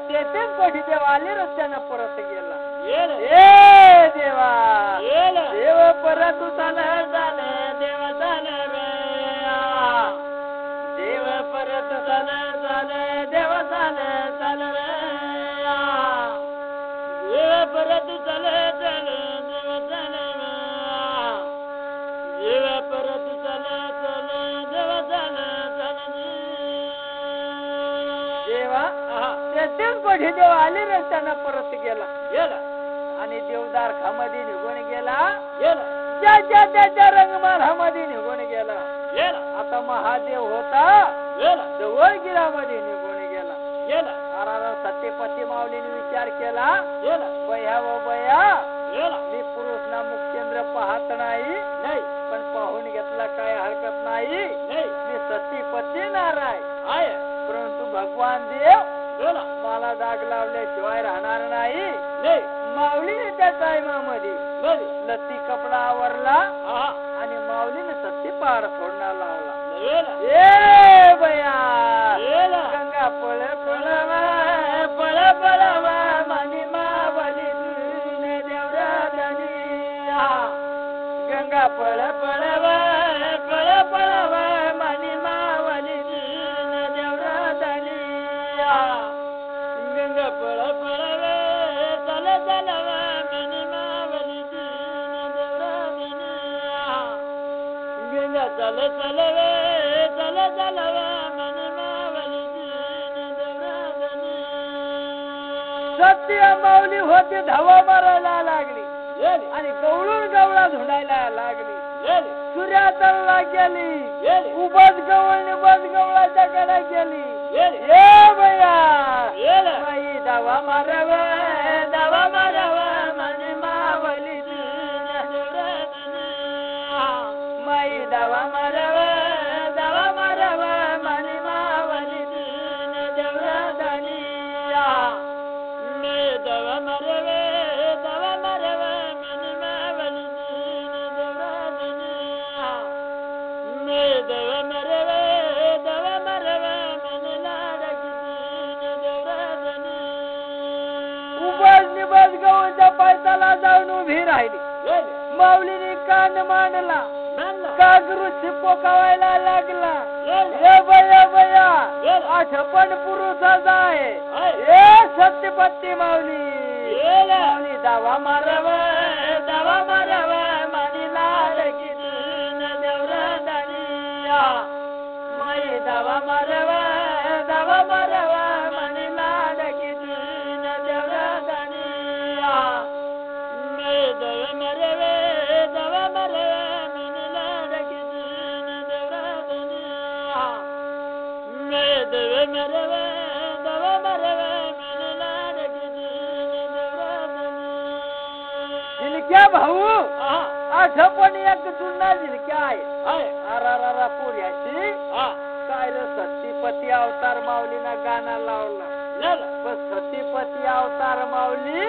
33 कोटी देव आले, रस्त्यानं परत गेला. ए देवा देव परत झालं देव झालं, देव परत झालं देव झालं चालव, देव परत झालं देव झालं, देव परत झालं देव झालं. देवा 33 कोटी देव आले, रस्त्यानं परत गेला आणि देवदारखामध्ये निघून गेला. ज्याच्या त्याच्या रंगमालामध्ये निघून गेला. आता महादेव होता जवळगिरामध्ये निघून गेला. सत्यपती माऊलीने विचार केला. बया व बया, मी पुरुष ना मुखचंद्र पाहत नाही, पण पाहून घेतला काय हरकत नाही. मी सत्यपती नाराय, परंतु भगवान देव मला दाग लावल्याशिवाय राहणार नाही. माऊलीने त्या टायमामध्ये लत्ती कपडा आवरला आणि माऊलीने सत्ती पार सोडणार लावला. ए बया गंगा पळ पळवा पळ पळवा मानी मावली देवरानी, गंगा पळ पळवा पळ पळवा मानी मावली देवरानी, गंगा पळ पळवा चल चल वे चल चल वे मन मावली सत्य माऊली होती धावा मारायला लागली आणि गवळून गवळा धुंडायला लागली सूर्यातला गेली उबज गवळणी बज गवळाच्या कडे गेली ये बया माई धावा मारव मन मावली माई धावा मारव मन मावली देवराधनिया मे दवा मारव मन मावली देवराधनिया मे दवा मारव मन लाडकी देवराधनिया उबज निबज गवळच्या पायथ्याला जाऊन उभी राहिली माऊलीने कान मांडला कागरू शिपोकावायला लागला ये बया आठपण पुरुष आहे ये सत्यपत्ती माऊली दावा मारव मानी लाडकी देवराधनिया माई दावा मारव मानी लाडकी देवराधनिया मे दव मरव मन लाडकी देवराधनिया मे दव मरव मन लाडकी देवराधनिया झिलक्या भाऊ आठपण एक जुना झिलक्या आहे अरारारा पुऱ्याची काय रे सतीपती अवतार माऊलीनं गाणं लावला पण सतीपती अवतार माऊली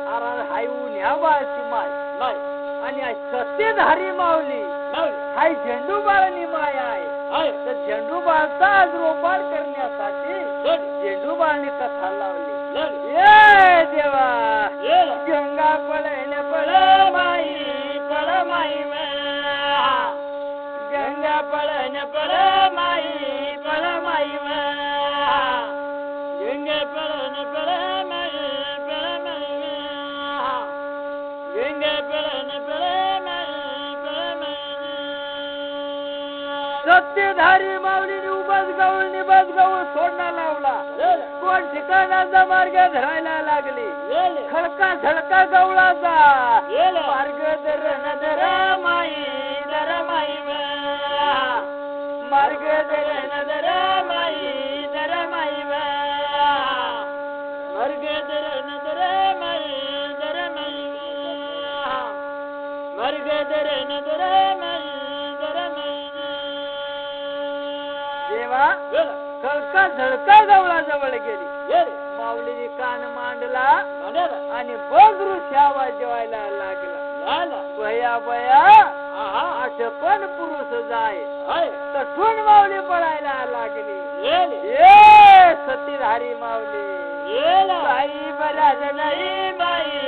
अरे हाय उन्ह्या बाळची माय आणि सत्यधारी माऊली हाय झेंडू बाळनी माय आहे तर झेंडू बाळचा आज रोपार करण्यासाठी झेंडू बाळनी कथा लावली ये देवा गंगा पळ माई गंगा पळ माई गंगा पळ माई सत्यधारी माऊलीने उबज गवळ सोडणं लावला कोण ठिकाणाचा मार्ग धरायला लागली खडका झडका गवळाचा मार्ग दर माई मार्ग दर माई मार्ग दर माई मार्ग दर माई देवा खडका झडका गवळाजवळ गेली माऊलीने कान मांडला आणि बघरू शावा जेवायला लागला बया आठपण पुरुष जाय तठून माऊली पळायला लागली ये सतीधारी माऊली बाई बराज नाही बाई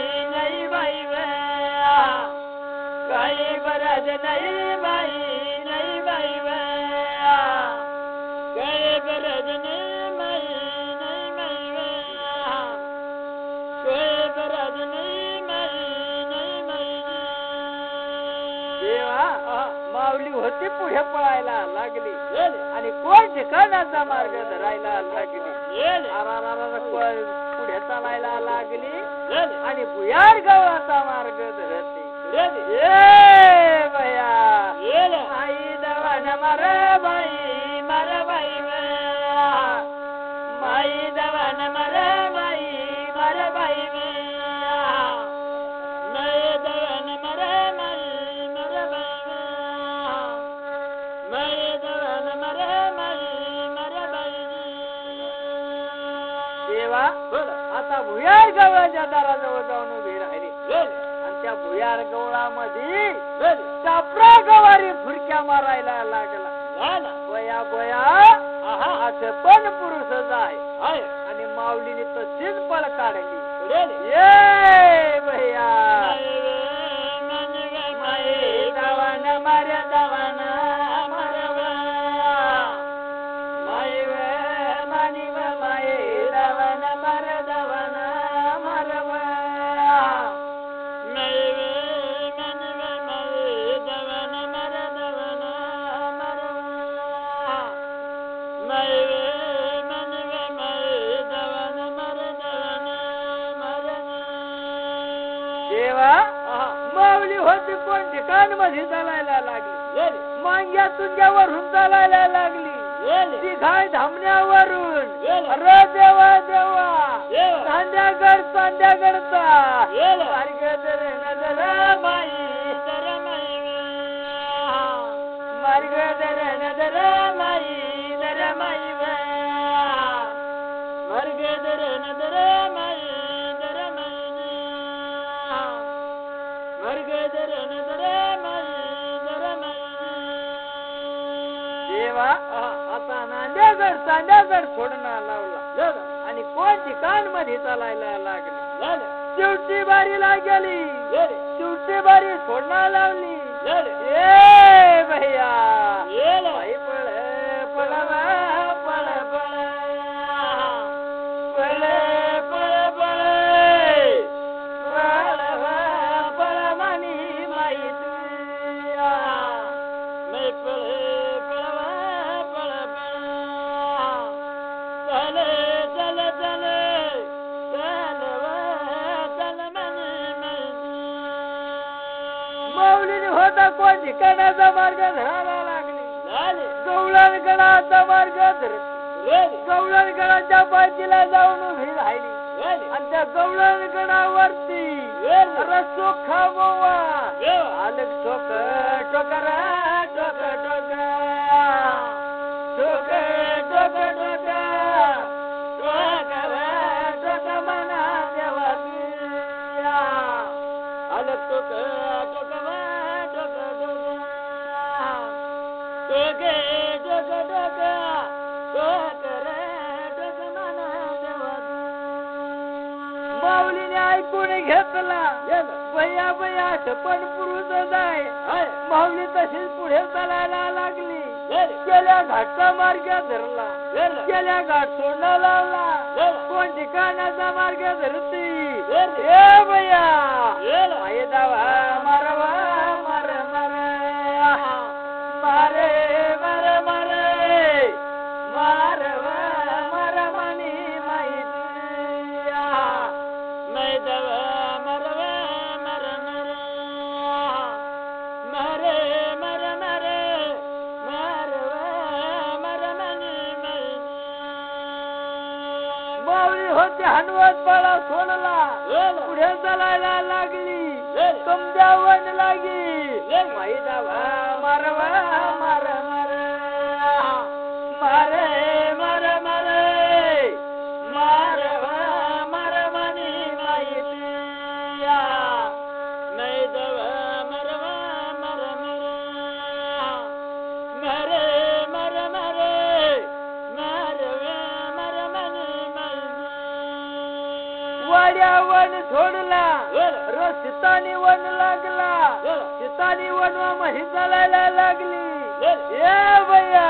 काही बराज नाही बाई काही बराज नाही काही बराज नाही देवा माऊली होती पुढे पळायला लागली आणि कोण ठिकाणाचा मार्ग धरायला लागली पुढे चालायला लागली आणि भुयार गवळाचा मार्ग धरते ये बया माई दवन मर बाई माई दवन मर बाई नय दवन मर माई दवन मर देवा आता भुयार गवळाच्या दाराजवळ जाऊन उभी राहिली आणि त्या भुयार गवळामध्ये चापरा गवारी फुरक्या मारायला लागला बया पण पुरुषच आहे आणि माऊलीने तशीच पळ काढली ये भैया दवन कोण ठिकाणमध्ये चालायला लागली, मांग्या तुंग्यावरून चालायला लागली, ती घाय धामण्यावरून अरे देवा देवा चांद्यागड चांद्यागडचा मार्ग दर नदर माई दर माई मार्ग दर नदर माई दर माई मार्ग दर नदर माई दर माई मार्ग दर नदर माई दर माई देवा आता नांद्यागड चांद्यागड सोडणं लावला आणि कोण ठिकाण मध्ये चालायला लागली, शेवटी बारीला गेली, शेवटी बारी सोडणं लावली, ए भैया बाई पळ पळ पळ पळ पळ पळ पळ पळ पळ मानी माहित मै पळ कोण ठिकाणाचा मार्ग धरायला लागली, गवळणगडाचा मार्ग धरत गवळणगडाच्या पायथीला जाऊन उभी राहिली आणि त्या गवळणगडावरती चोखा बोवा आलं टोक टोकरा टोक टोक टोक टोक टोक टोक मना देवा आलं टोक टोक माऊलीने ऐकून घेतला, बया बया पण पुरुष जाय, माऊली तशीच पुढे चालायला लागली, गेल्या घाटचा मार्ग धरला, गेल्या घाट सोडणं लावला, कोण ठिकाणाचा मार्ग धरती, ए बया माये दावा मारवा मार मार मारे मार मारे मारवा मार मानी माहिती मैदव मरवा मर मर मरे मर मरे मरवा मर मनी माहिती माऊली होती हनवत बाळा सोडला, पुढे चालायला लागली, समजावण लागी, मैदावा मारवा मार मार मारे मर मरे मारवा मर मनी माहिती मैदवा मरवा मर मर मरे मर मरे मारवा मर मनी माहिती वाड्या वन सोडला, सीतानी वन लागला, सीतानी वनवा मध्ये चालायला लागली, ए भैया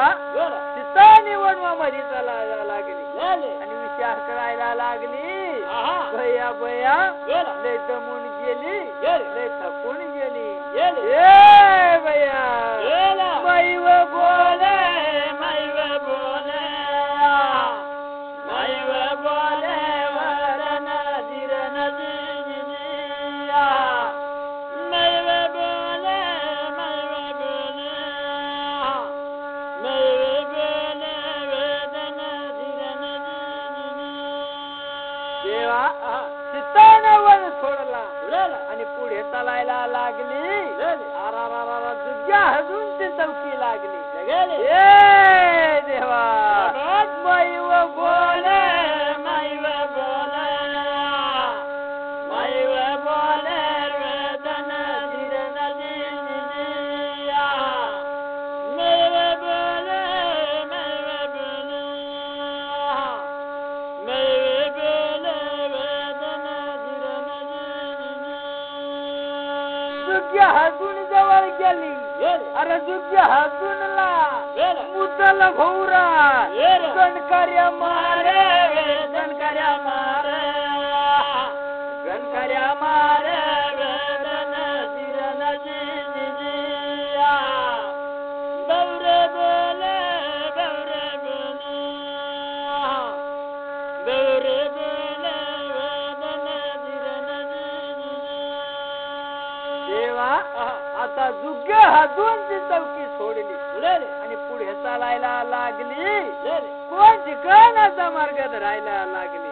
सीतानी वनवा मध्ये चालायला लागली आणि विचार करायला लागली, भैया भैया लय दमून गेली, लय थकून गेली, ए भैया मैव बोले मैव बोले मैव बोले वरन धीर नदी मैव बोले मैव बोले मैव बोले वेदन धीर नदी देवा सीताने वन सोडला आणि पुढे चालायला लागली, जुग्या हजून ती चौकी लागली, ए देवा मैव बोले मैव बोले मैव बोले वेदन धीर नदी मैव बोले मैव बोले मैव बोले वेदन धीर नदी जुग्या हसून जवळ गेली अरे झुग्गी हसूनला मुद्दल भौरा गणकार्या मारे गणकार्या मारे गणकार्या मारे वेदन जिरन जिजिया बौरे बोले बौरे बोले बौरे बोले वेदन जिरन जिजिया देवा आता झुग्गे हसून ती चौकी सोडली आणि पुढे चालायला लागली कोण ठिकाणाचा मार्ग धरायला लागली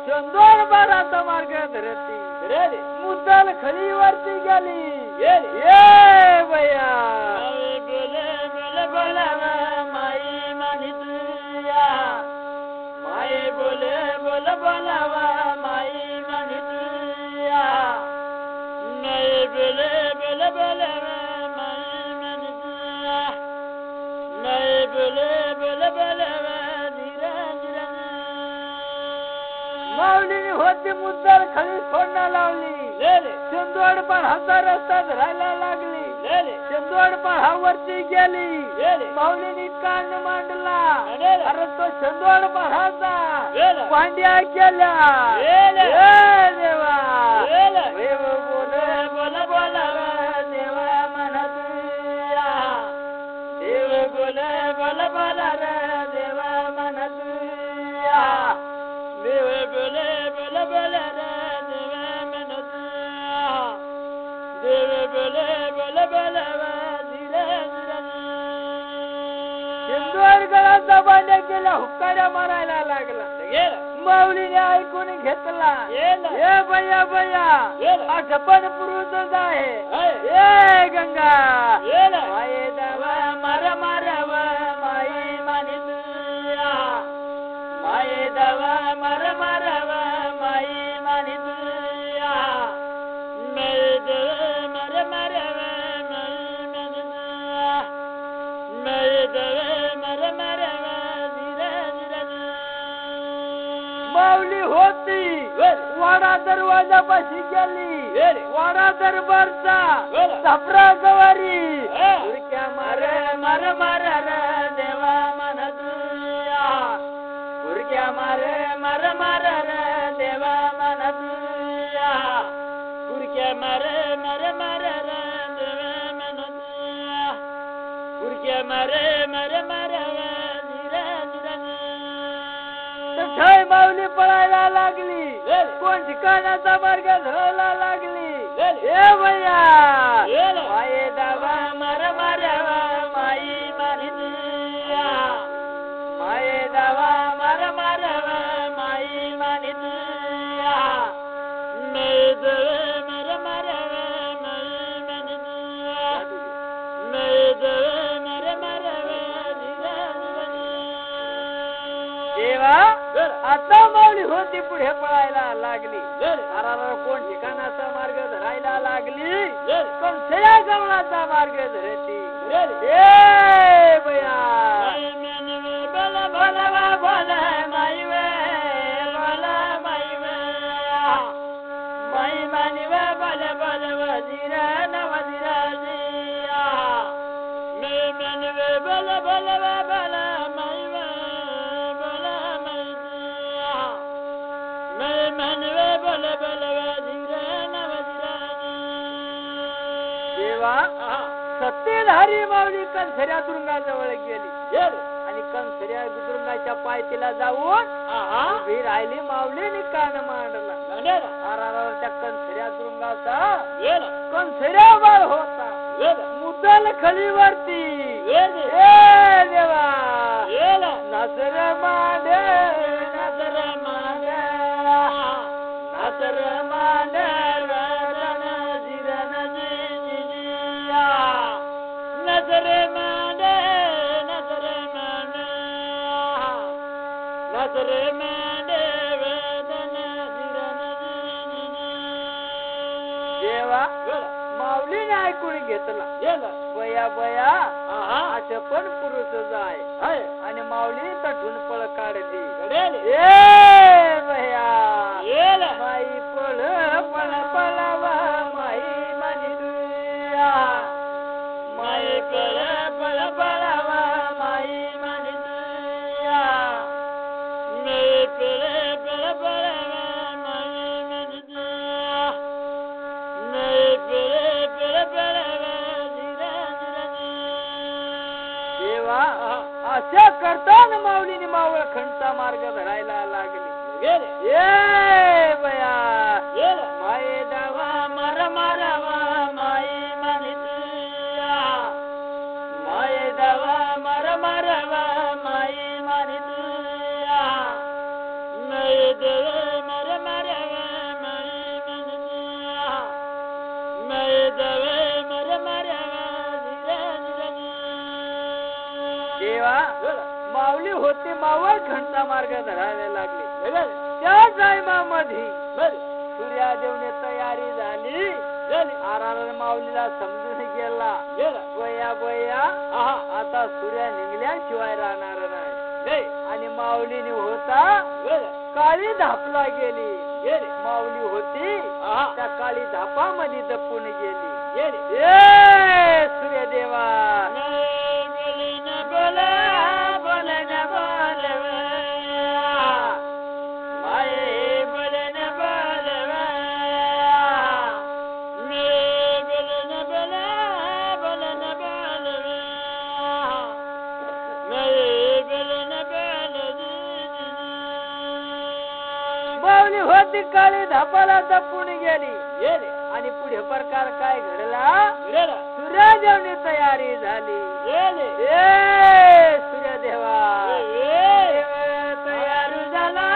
चंदोर बाराचा मार्ग धरती मुद्दल खलीवरती गेली ये बया बोले बोले बोलावा माई मानी तुया माई बोले बोले बोलावा माई मानी तुया नाही बोले बोले बोलावा माई मानी तुया नाही बोले बोले बोलावा माऊलीने होती मुद्दल खाली सोडणं लावली चंदोड पण हजार रस्ता धरायला लागली चंदोड पण हा वरती गेली माऊलीने कान मांडला अरे तो चंदोड पण हाचा पांड्या केल्या देवा बोले बोला बोला देवा म्हणत देव बोले बोला बोला देवा म्हणत देव बोले बोले बोले देव म्हणत देव बोले बोले बोले सिंदूर गळाचा बांड्या केला हुक्काड्या मारायला लागला माऊलीने ऐकून घेतला ये बया बया झपन पुरुष आहे ए गंगा माये देवा मार मारव माई मानी माये देवा मार मारव माई मानी तुया मैं देव मार मारव माई मानी तुया मैं देव मार मारव माऊली होती वाडा दरवाजा पाशी गेली वाडा दरबारचा सापरा गवारी उरक्या मार मार मार देवा म्हणत उरक्या मार मार मार देवा म्हणत उरक्या मार मार मार देवा म्हणत उरक्या मार मार मार छाय माऊली पळायला लागली कोण ठिकाणाचा मार्ग धरायला लागली ए भैया माये दावा मार मारवा माई मारी तुया माये दावा मार मारवा माई मारी तुया मैं देव मार मारवा माई मारी तुया मैं देव मार मारवा देवा आता माऊली होती पुढे पळायला लागली कोण ठिकाणाचा मार्ग धरायला लागली कंसया गवळाचा मार्ग धरती ए बया बोला बोला बोला माई वे बोला माई वे माई मानी वे बोला बोला वजीर नवजीर जिया मैं मन वे बोला बोला बोला माई वे देवा सत्यधारी माऊली कंसऱ्या तुरुंगाजवळ गेली आणि कंसऱ्या तुरुंगाच्या पायथीला जाऊन उभी राहिली माऊलीने कान मांडला त्या कंसऱ्या तुरुंगाचा कंसऱ्या बाळ होता मुद्दल खलीवरती देवा नसर मांडे नसर मांडे नसर मांडे नजर मांडे नजर मांडे नजर मांडे वेदन देवा माऊलीने ऐकून घेतला बया बया असं पण पुरुषच आहे आणि माऊली तठून पळ काढली ए बया माई पळ पळ पळवा माई मानी तुया वारीचा मार्ग धरायला लागली. ये बया माये दावा मर मारावा माई मानितुया माये दावा मर मारावा माई मानितुया माये देवे मर मारावा माई मानितुया माये देवे मर मारावा देवा माऊली होती मावळ घंटा मार्ग धरायला लागली. त्या टायमामध्ये सूर्यादेवने तयारी झाली. आराला माऊलीला समजून गेला बया बया आता सूर्या निघल्याशिवाय राहणार नाही. आणि माऊलीने होता काळी धापला गेली. माऊली होती त्या काळी धापामध्ये दपून गेली. सूर्यदेवा माऊली होती काळी धापाला दपून गेली. आणि पुढे प्रकार काय घडला? सूर्यदेवने तयारी झाली. सूर्यदेवा तयार झाला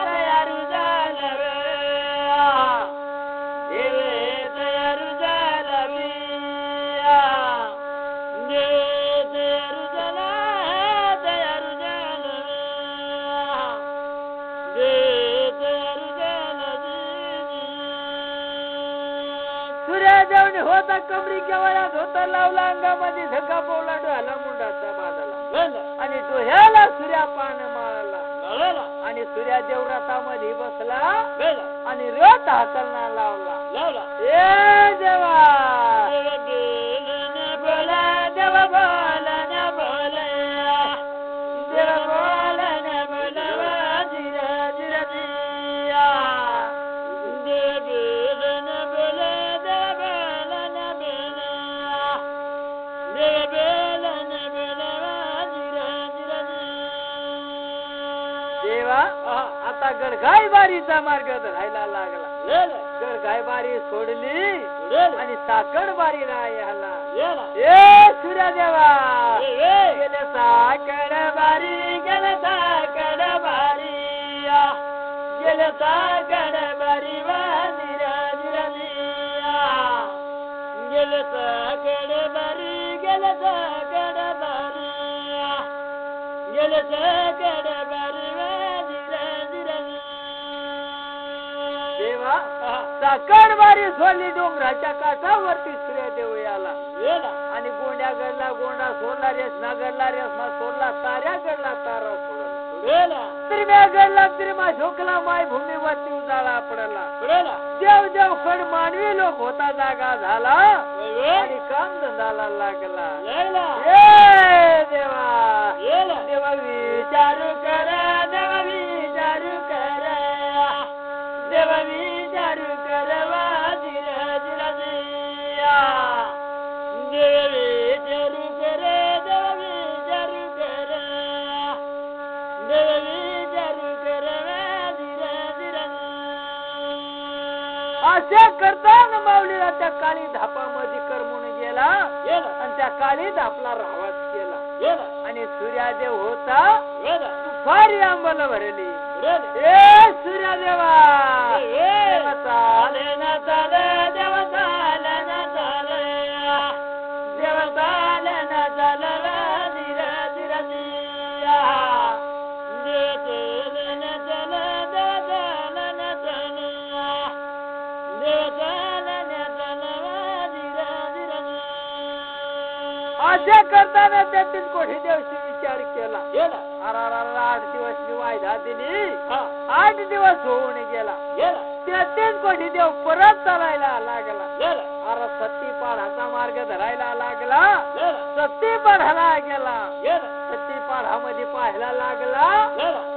तयार झाला देव तयार झाला तयार झाला तयार झाला सूर्यदेवने होता कमरी केवळा धोतर लावला अंगामध्ये धक्का पोवला डोळ्याला मुंडाचा बांधला आणि डोह्याला सूर्यापान माळला आणि सूर्यदेव रथामध्ये बसला आणि रथ हाकलना लावला. ए देवा बोला देव बोलन बोला देव बोलन बोलवा जिरा जिरा जिया देव बोलन बोला देवा आता गडगाई बारीचा मार्ग धरायला लागला. गडगाई बारी सोडली आणि साकड बारी राहायला. सूर्यदेवा गेले साकड बारी गेले साकड बारी गेले साकड बारी वाजिरा जिरा गेले साकड बारी गेले साकड बारी गेले साकड बारी देवा साकड बारी सोडली डोंगराच्या काठावरती सूर्यदेव याला आणि गोंड्या गडला गोंडा सोडला रेसना गडला रेसमा सोडला ताऱ्या गडला तारा सोडला त्रिम्या गडला त्रिमा झोकला माय भूमीवरती उजाळा पडला. देव देव खड मानवी लोक होता जागा झाला आणि काम धंदाला लागला. देवा देवा विचारू करा देवा विचारू करा देवा विचारू करवा जिरा जिरा जिया देव विचारू करे देव विचारू करा देव विचारू करवा जिरा जिरा असे करताना माऊलीला त्या काळी धापामध्ये करमून गेला आणि त्या काळी धापला रावाच केला आणि सूर्यादेव होता फारी आंबल भरली. सूर्यदेवा चाले ना चाले देव चाले ना चाले देव चाले ना चाले जिरा जिरा जिया देव चाले ना चाले देव चाले ना चाले देव चाले ना चाले जिरा जिरा असे करताना त्यातील कोठी देवशी विचार केला. 8 दिवस वायदा दिली. 8 दिवस होऊन गेला. 33 कोटी देव परत चालायला लागला. अरे सत्तीपाढाचा मार्ग धरायला लागला. सत्तीपाढाला गेला. सत्तीपाढामध्ये पाहायला लागला.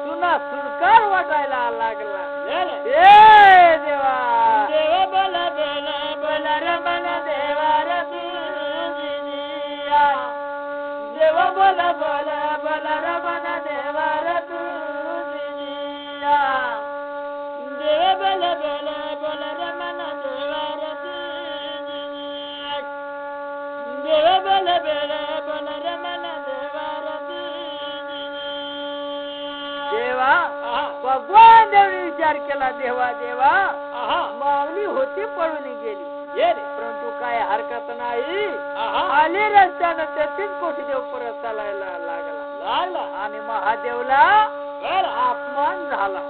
तुला सुरकार वाटायला लागला. ए देवा देव बोला बोला बोला रमण देवा रे तुझिया देव बोला बोला बोला रमण देवा रे तुझिया देवा भगवान देवने विचार केला देवा देवा माऊली होती पळून गेली परंतु काय हरकत नाही आले रस्त्यानं 33 कोटी देव परत चालायला लागला आणि महादेवला अपमान झाला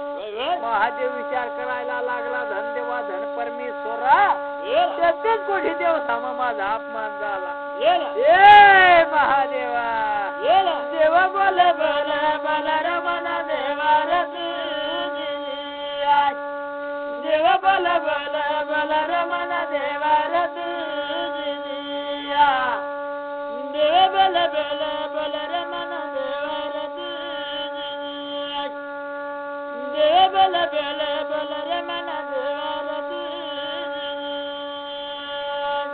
महादेव विचार करायला लागला धन देवा धन परमेश्वरा 33 कोटी देव सामा माझा अपमान झाला ए महादेवा देवा बोल बोल बोल रमण देवा देवा बोल बोल बोल रमण देवा देवा बोल बोल बोल रमण देवा देवा बोल बोल बोल रमण देवा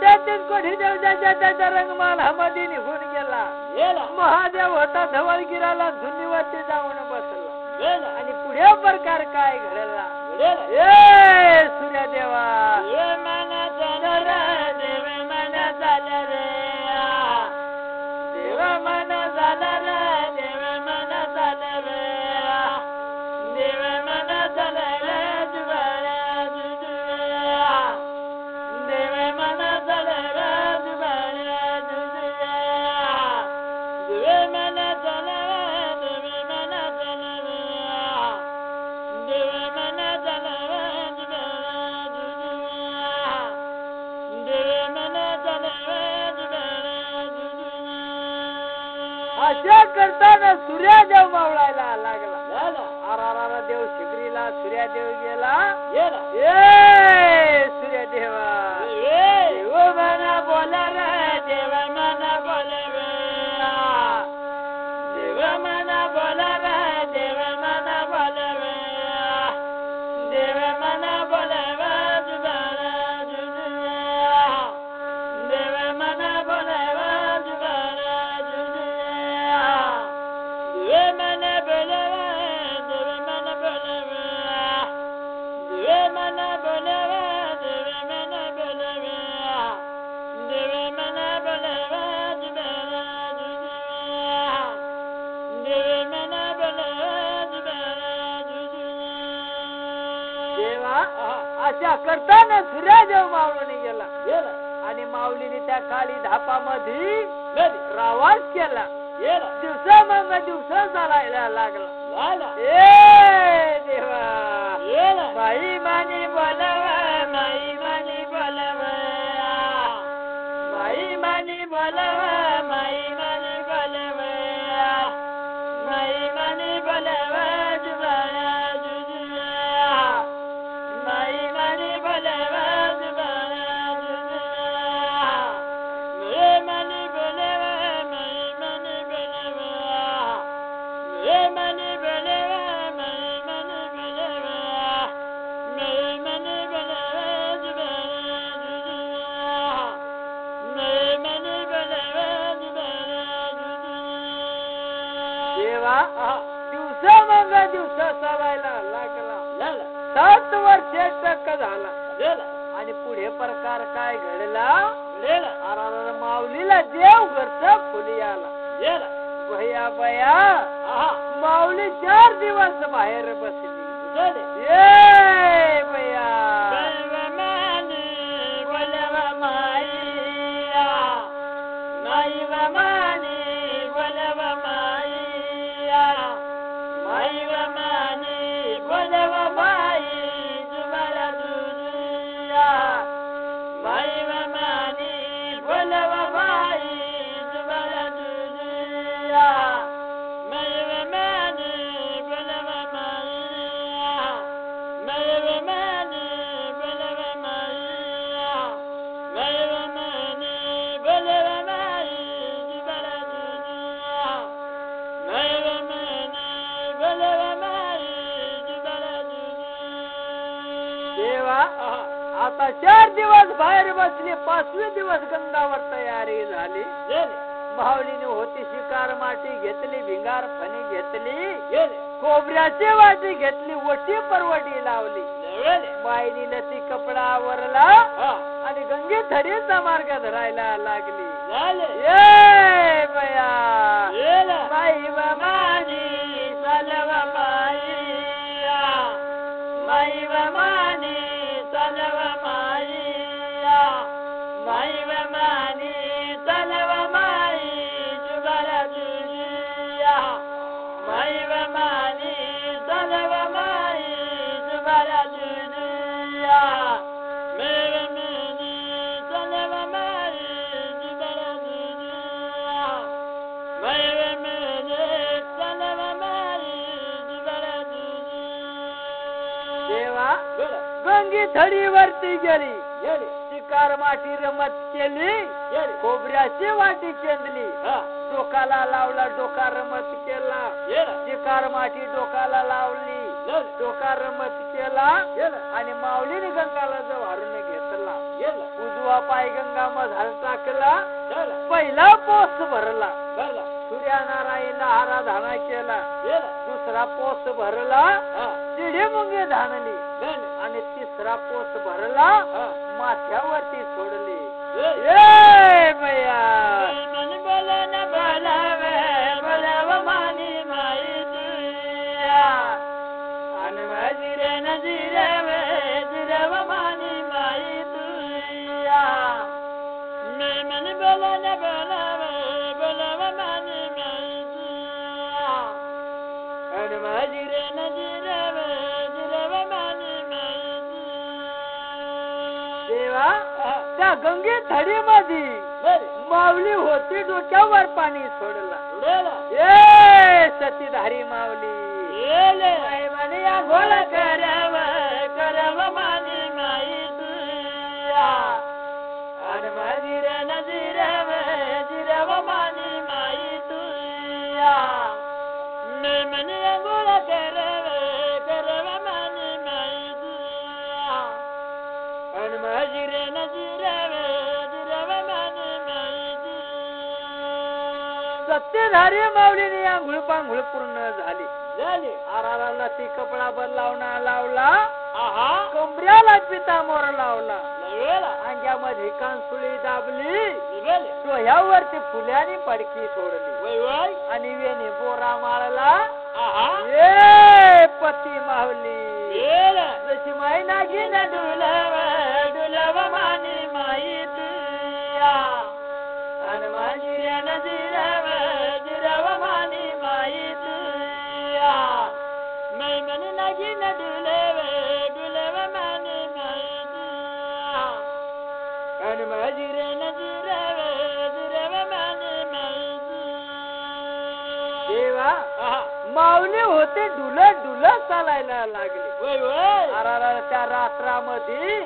33 कोटी देव त्याच्या रंगमालामध्ये निघून गेला महादेव होता धवळगिरीला धुनीवरती जाऊन बसला आणि पुढे प्रकार काय घडला ए सूर्या देवा मन झालं रे देव मन झालं रे देव मन झालं रे देव मन झालं रे देव मन झालं रे जुबाऱ्या जुजुया देव मन झालं रे जुबाऱ्या जुजुया देव मन झालं रे देव मन झालं रे देव मन झालं रे जुबाऱ्या जुजुया देव मन झालं रे जुबाऱ्या जुजुया अशा करताना सूर्यदेव मावळायला लागला आरारा देव शिगरीला सूर्यदेव गेला ए सूर्यदेवा देव मना बोल रे देव मना बोल रे देव मना बोल रे देव मना बोल रे देव मना बोल रे जुबारा जुजुया देव मना बोल रे जुबारा जुजुया देव मना बोल रे देव मना बोल रे देव मना बोल रे देव मना बोल रे देव मना बोल रे जुबारा जुजुया देव मना बोल रे जुबारा जुजुया देवा अशा करताना सूर्यदेव माऊलीने गेला आणि माऊलीने त्या काळी धापामध्ये प्रवास केला दिवसा मग दिवसा चालायला लागला ए देवा माई मानी बोलवा माई मानी बोलवा माई मानी बोलवा माई मानी बोलवा माई मानी बोलवा जुबारा जुजुया माई मानी बोलवा जुबारा जुजुया मे मानी बोलवा माई मानी बोलवा मे मानी बोलवा माई मानी बोलवा मे मानी बोलवा जुबारा जुजुया मे मानी बोलवा जुबारा जुजुया देवा दिवसा मग दिवसा चालायला लागला 7 वर्ष टक्क झाला आणि पुढे प्रकार काय घडला अरे माऊलीला देव घरचा फुली आला भया बया माऊली 4 दिवस बाहेर बसली ए बया बोलवा माईया माई मानी बोलवा माईया माई मानी बोलवा माई जुबारा जुजुया माई मानी बोलवा माई जुबारा जुजुया माई मानी बोलवा माईया माई मानी बोलवा माईया माई मानी बोलवा माई जुबारा जुजुया माई मानी बोलवा माई जुबारा जुजुया देवा आता 4 दिवस बाहेर बसले 5वे दिवस गंगावर तयारी झाली माऊलीने होती शिकार माटी घेतली भिंगार फणी घेतली खोबऱ्याची वाटी घेतली वटी परवडी लावली माईनी लती कपडा आवरला आणि गंगे थरीचा मार्ग धरायला लागली ए बया माई मानी चालवा माई माई व मानी चलव माईया माई व मानी चलव माई जुगल जुलिया माई व मानी चलव माई जुगल जुलिया मेरे मेनी चलव माई जुगल जुलिया मेरे मेने चलव माई जुगल जुलिया देवा गंगी थडीवरती गेली शिकार माटी रमत केली खोबऱ्याची वाटी केंदली डोकाला लावला डोका रमत केला शिकार माटी डोकाला लावली डोका रमत केला आणि माऊलीने गंगाला जवारून घेतला उजवा पाय गंगा मधाल टाकला पहिला पोस भरला सूर्यनारायणला आराधना केला दुसरा पोस भरला चिडी मुंगी धाणली आणि तिसरा पोस भरला माथ्यावरती सोडली ए मैया मानी माई तुया आणि जिरे न जिरव मानी माई तुया मन बोलव मानी माई तुया आणि जिरे न जिरव मानी माई देवा त्या गंगे थडी मध्ये माऊली होती डोक्यावर पाणी सोडला ए सतीधारी माऊली या गोळ करव मानी माई तुया आणि जिरव मानी माई तुया मन गोळ करव मानी माई तुया आणि जिरव मानी माई सत्यधारी माऊलीने आंघोळ पांघोळ पूर्ण झाली आराराला ती कपडा बदलावणा लावला कमऱ्याला पितांबर लावला अंग्यामध्ये कानसुळी दाबली डोह्यावरती फुल्यानी पडकी सोडली आणि वेणी बोरा माळला ए पती माऊली जशी माई नागिन डुलव मानी माई तुया आणि जिरव मानी माई तुया मै मन नागिन डुलव मानी माई तुया आणि जिरव मानी माई देवा माऊली होते डुलत चालायला लागले त्या रात्रामध्ये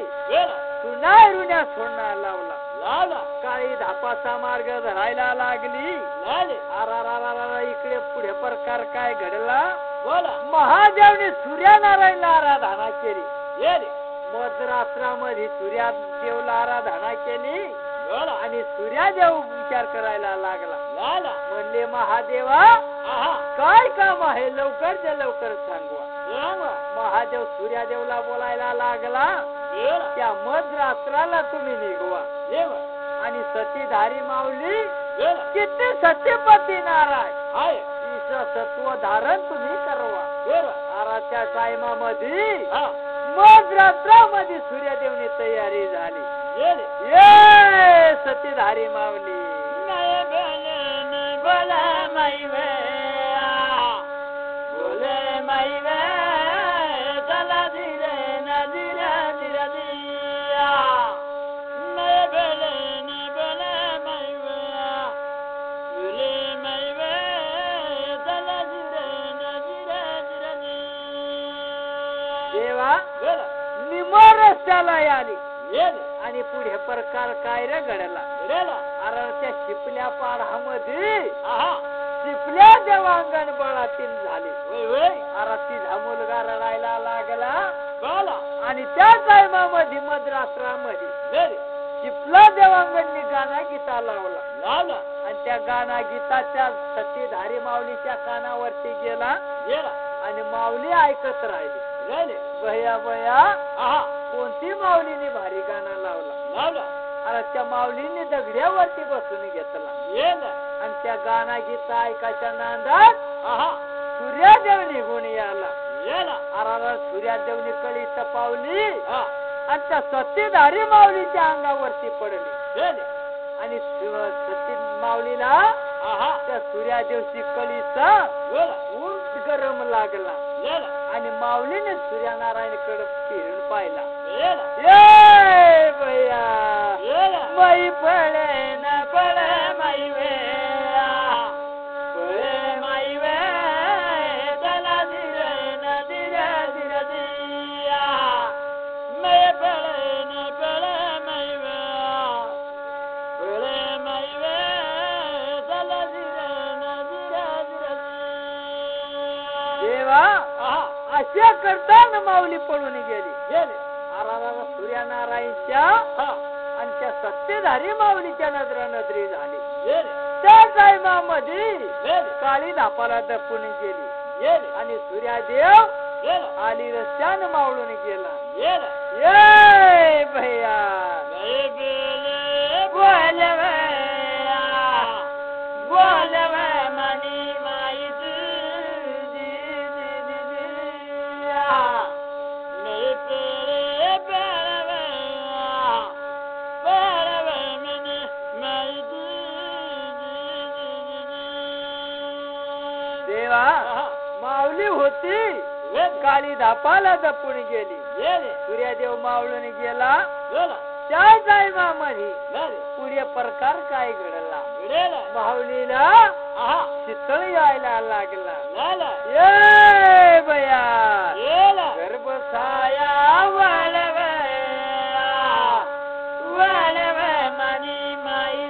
सुनाय रुण्या सोडणार लावला काळी धापाचा मार्ग धरायला लागली इकडे पुढे प्रकार काय घडला महादेवने सूर्यनारायणला आराधना केली मध्यरात्रामध्ये सूर्यदेवला आराधना केली आणि सूर्यदेव विचार करायला लागला म्हणले महादेवा काय काम आहे लवकर सांगवा महादेव सूर्यदेवला बोलायला लागला त्या मध्यरात्राला तुम्ही निघवा आणि सतीधारी माऊली किती सत्यपती नाराय सत्व धारण तुम्ही करवा आराच्या टायमामध्ये मध्यरात्रामध्ये सूर्यदेवनी तयारी झाली ये सतीधारी माऊली बोले माई वे चला धीरे न धीरे दिया बोले माई वे चला धीरे न धीरे देवा निमर रस्त्याला आली आणि पुढे प्रकार काय रे घडला अरे त्या शिपल्या पाडामध्ये शिपल्या देवांगण बळातीन झाले अरे तिचा मुलगा रडायला लागला आणि त्या टायमामध्ये मध्यरात्रामध्ये शिपला देवांगणनी गाणा गीता लावला आणि त्या गाणा गीताच्या सतीधारी माऊलीच्या कानावरती गेला आणि माऊली ऐकत राहिली बया कोणती माऊलीने भारी गाणं लावला अरे त्या माऊलीने दगड्यावरती बसून घेतला आणि त्या गाणा गीता ऐकायच्या नांदात सूर्यदेव निघून आला अरे सूर्या सूर्यादेवनी कळी तपावली आणि त्या सत्यधारी माऊलीच्या अंगावरती पडली आणि सत्य माऊलीला त्या सूर्यादेवची कळीचा उंच गरम लागला आणि माऊलीने सूर्यनारायणकडे फिरून पाहिला. ये भैया माई पळे न पळे माई वे पळे माई वे चला धीरे न धीरे धीरे दिया मै पळे न पळे माई वे पळे माई वे चला धीरे न धीरे धीरे देवा अशा करताना माऊली पळून गेली. सूर्यनारायणच्या आणि त्या सत्यधारी माऊलीच्या नजरी झाली. त्या टायमामध्ये काळी धापाला दपून गेली आणि सूर्यादेव आली रस्त्यानं मावळून गेला. ये भैया बोलवे बोलवे मनी माई देवा माऊली होती काळी धापाला दपून गेली. सूर्यदेव मावळून गेला. त्या टायमामध्ये पुढे प्रकार काय घडला. माऊलीला शीतळ यायला लागला. ये बया गर्भ साया वळवे वळवे मनी माई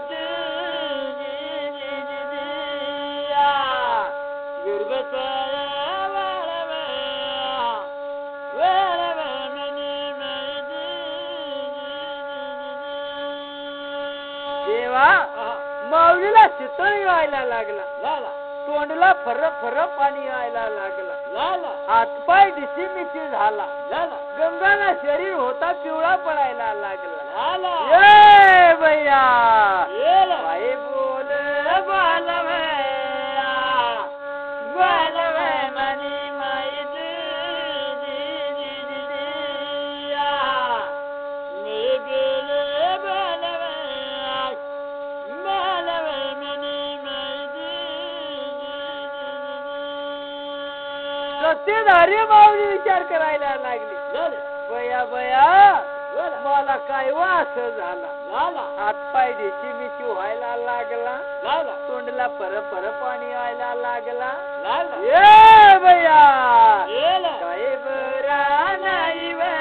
देवा माऊलीला शीतळ यायला लागला. तोंडला फर फर पाणी यायला लागला. हातपाय डिशी मिशी झाला. गंगाला शरीर होता पिवळा पडायला लागला. ये भैया बाई बोल बोलवे बोलवे मनी माई सत्यधारी माऊली विचार करायला लागली. बया बया मला काय वास झाला. हातपाय देशी मिशी व्हायला लागला. तोंडला पर पर पाणी यायला लागला. ये बया काय बरा नाही वे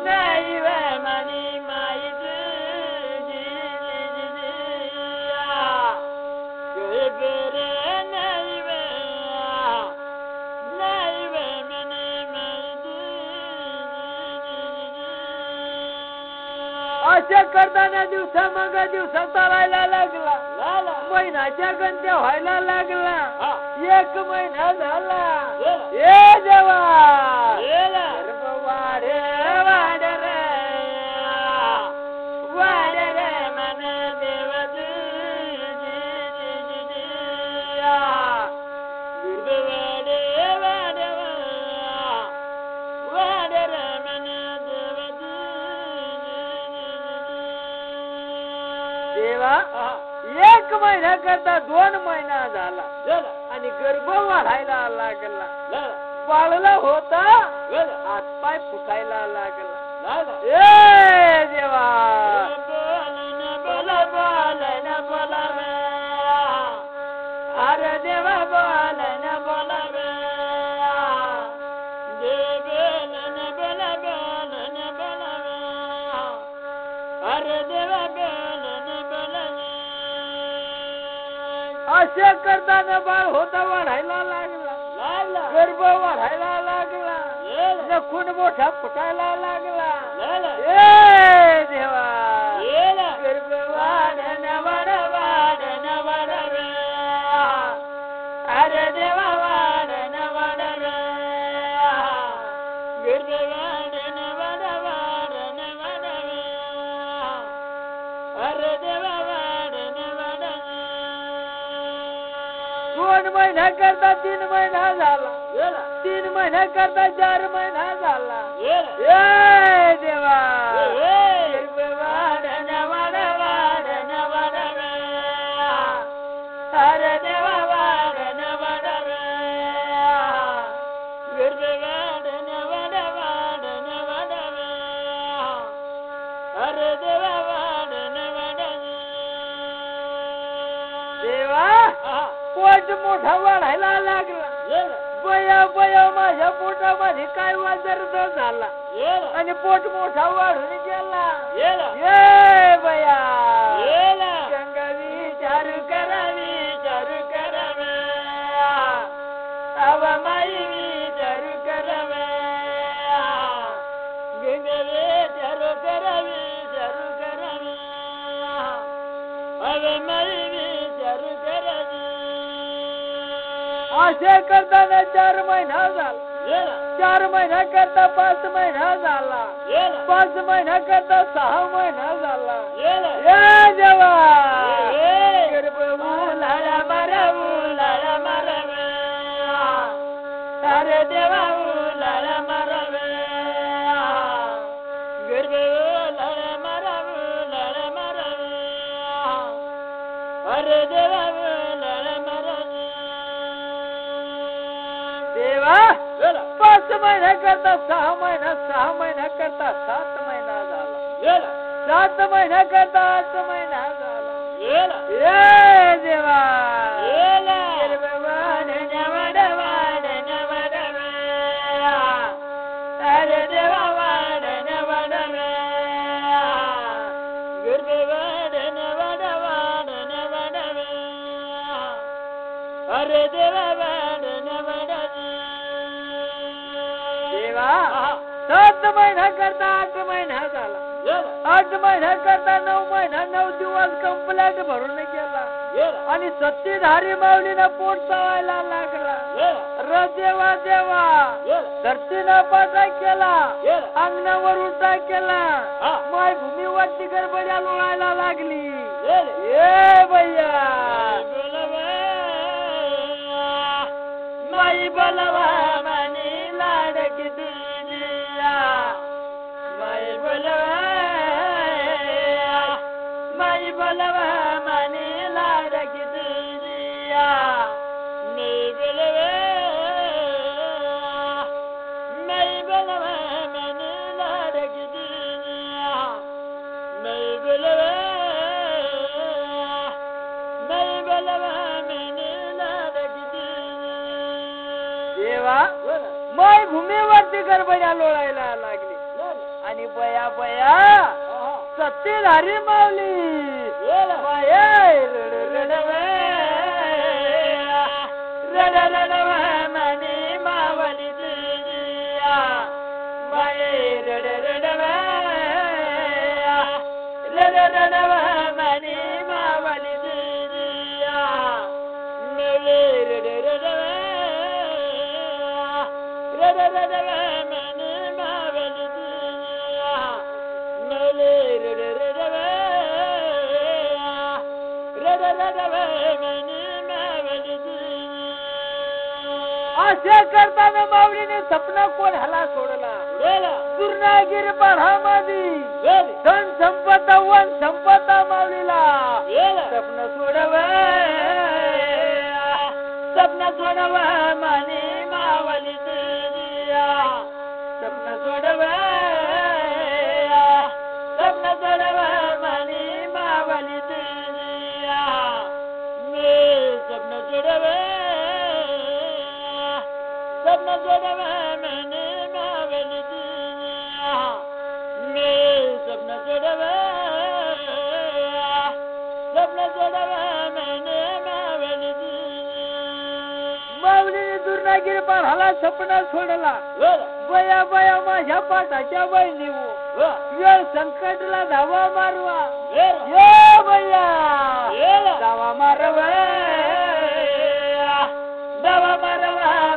नाही वे मनी माई अशा करताना दिवसा मग दिवसा चालायला लागला. महिन्याच्या गंत्या व्हायला लागला. 1 महिना झाला. ये देवा गर्भ वाढे वाढ रे वाढ रे मन देव देवा 1 महिना करता 2 महिना झाला आणि गर्भ वाढायला लागला. बाळला होता हातपाय फुटायला लागला. ए देवा बोला बोला न बोला अरे देवा बोला न बोला अरे देवा अशा करताना बाळ होता वाढायला लागला. गर्भ वाढायला लागला. नखून मोठा फुटायला लागला. ए देवा गर्भ वाढन वाढ वाढन वाढ अरे देवा वाढन वाढ गर्भ वाढन वाढ वाढन वाढ अरे देवा वाढन वाढ 2 महिना महिन्या करता 3 महिना झाला 3 महिन्या करता 4 महिना झाला ए देवा अरे देवा पोट मोठा वाढायला लागला बया बया माझ्या पोटामध्ये काय वाजरत झाला आणि पोट मोठा वाढून गेला ये बया गंगा विचारू करावी अब माई विचारू करावे गंगा विचारू करावी अब माई विचारू करावी असे करताना 4 महिना झाला 4 महिना करता 5 महिना झाला 5 महिना करता 6 महिना झाला ये देवा उलाळा मारावे अरे देवा उलाळा मारावे गर्भ उलाळा मारावे अरे देवा उलाळा मारावे देवा 5 महिना करता 6 महिना 6 महिना करता 7 महिना झाला 7 महिना करता 8 महिना झाला ये देवा अरे देवा अरे देवा देवा 7 महिना करता 8 महिना झाला 8 महिना करता 9 महिना 9 दिवस कंप्लेंट भरून गेला आणि सत्तीधारी माऊलीनं पोट चावायला लागला र देवा देवा धरतीनं पाटा केला अंगणावर उलटा केला माय भूमी वरती गडबड्या लोळायला लागली ए भैया माई बोलवा मानी लाडकी तुझिया माई बोलवा मानी लाडकी तुझिया मी बोलवा मानी लाडकी तुझिया मी बोलवा मानी लाडकी देवा माय भूमीवरती गडबड्या लोळायला लागली आणि बया बया सत्तीधारी माऊली रडवे मनी मावली तुझिया माये रडवे मनी मावली तुझिया मेले रडवे असे करताना माऊलीने सपना कोण हाला सोडला पूर्णागिरी पाढामध्ये धन संपदा वन संपदा माऊलीला सपन सोडव माने मावली तुझिया सपन सोडव माने मावली तुझिया मी सपन सोडव माने मावली तुझिया मी सपन सोडव माने मावली माऊलीने दुर्नागिरी पाढाला सपना सोडला बया बया माझ्या पाठाच्या बहिणी वेळ संकटला धावा मारवा ये बया धावा मारवा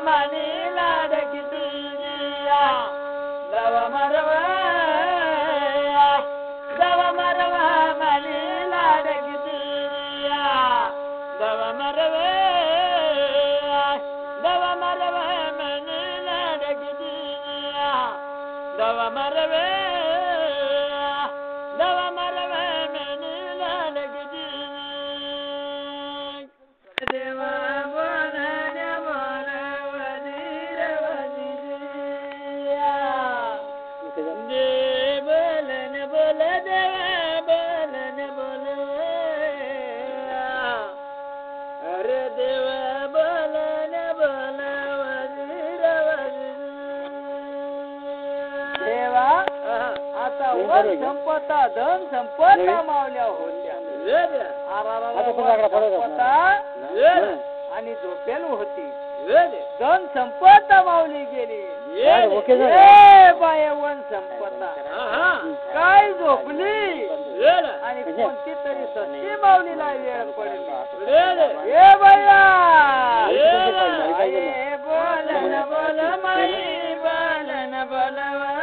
माने लाडकी तुझिया धावा मारवा माने लाडकी तुझिया धावा मारवा दवा मरवे मेनीला लगजी देवा बोलण्या बोल वजीर वजीरिया दे बोलन बोल देवा बोलन बोल अरे देवा बोलन बोल वजीर वजीरिया देवा आता वर संपता धन संपता मावल्या होत्या संपता आणि झोपेल होती धन संपता मावली गेली बाय वन संपता काय झोपली आणि कोणती तरी सस्ती माऊलीला वेळ पडली ए बया बोलन बोल माई बोलन बोलवा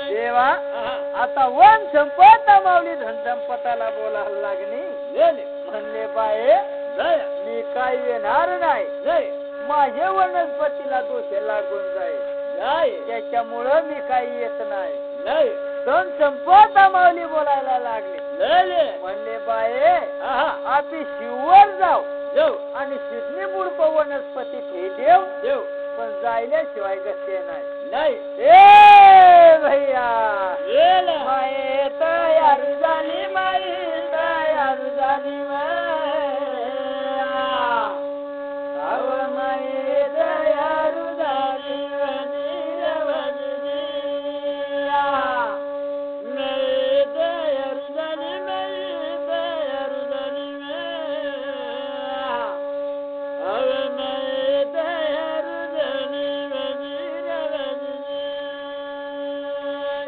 देवा आता वन संपत माऊली धन संपताला बोलायला लागली म्हणले बाये मी काय येणार नाही माझे वनस्पतीला दोष लागून जाईल त्याच्यामुळं मी काही येत नाही धन संपत माऊली बोलायला लागले म्हणले बाये आपली शिववर जाऊ आणि शिदनी मूर्ख वनस्पती देव पण जायल्याशिवाय गत्य नाही ए भैया माये तयार झाली माई तयार झाली माये तयार झाली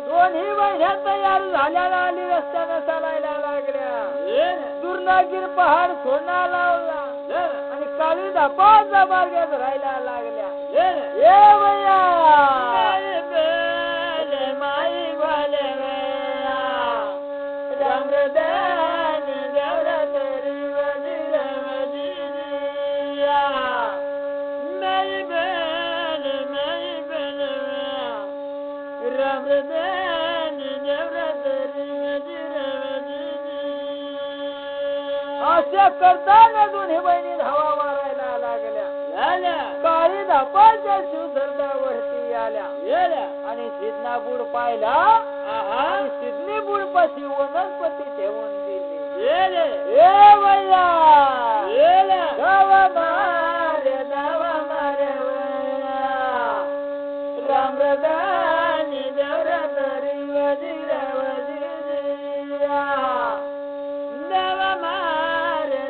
दोन्ही महिन्यात तयार झाल्याला आली रस्त्यानं चालायला लागल्या दुर्नागिर पहाड सोना लावला आणि काळी धापाचा मार्गात राहायला लागल्या ए भैया माई वाले रामदान देवरा तरी वजीर वजीरिया माई बेल रामदान देवरा तरी वजीर वजीरिया अशा करताना दोन्ही बहिणी धावा मारायला लागल्या काळी धापाच्या शिवधर्दावरती आल्या आणि सिद्धना बुड पाहिला आणि सिद्धनी बुड पाशी वनस्पती ठेवून दिली ए भैया दावा मारे रामदानी देवरा तरी वजीर वजीरिया दावा मारे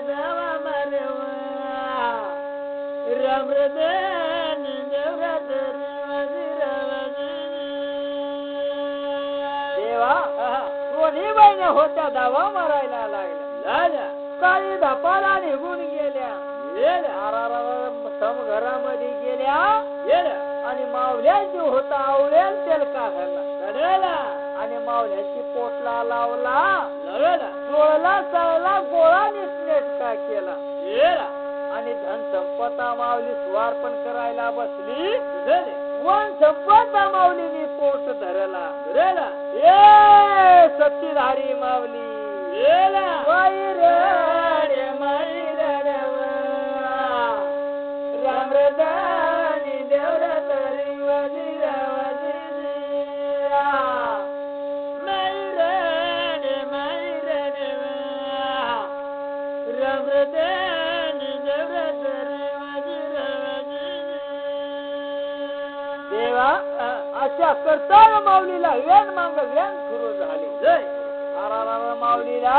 रामदानी देवरा तरी वजीर देवा दोन्ही बहिणी होत्या दावा मारायला लागल्या काळी धापाला निघून गेल्या घरामध्ये गेल्या आणि मावल्याची होता आवळेल तेल काढायला आणि मावल्याची पोटला लावला चोळला चळला गोळा नेटका केला आणि धन संपता माऊली स्वार्पण करायला बसली वन संपता माऊलीनी पोट धरला ए सत्तीधारी माऊली माई रामदानी देवरा तरी वजीर वजीरिया रामदानी देवरा तरी वजीर वजीरिया देवा अशा करताना माऊलीला वेण मांग वेण सुरू झाली माऊलीला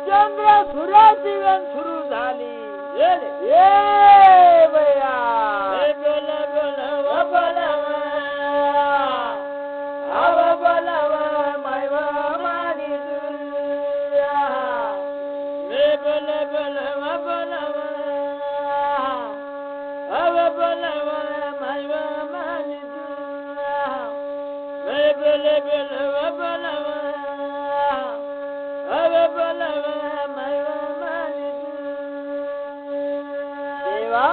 चंद्र सूर्याची वेण सुरू झाली ए भैया बोलावा मायवा मानी दुर्या बोले बोलवा बोलवा अरे बोलवा देवा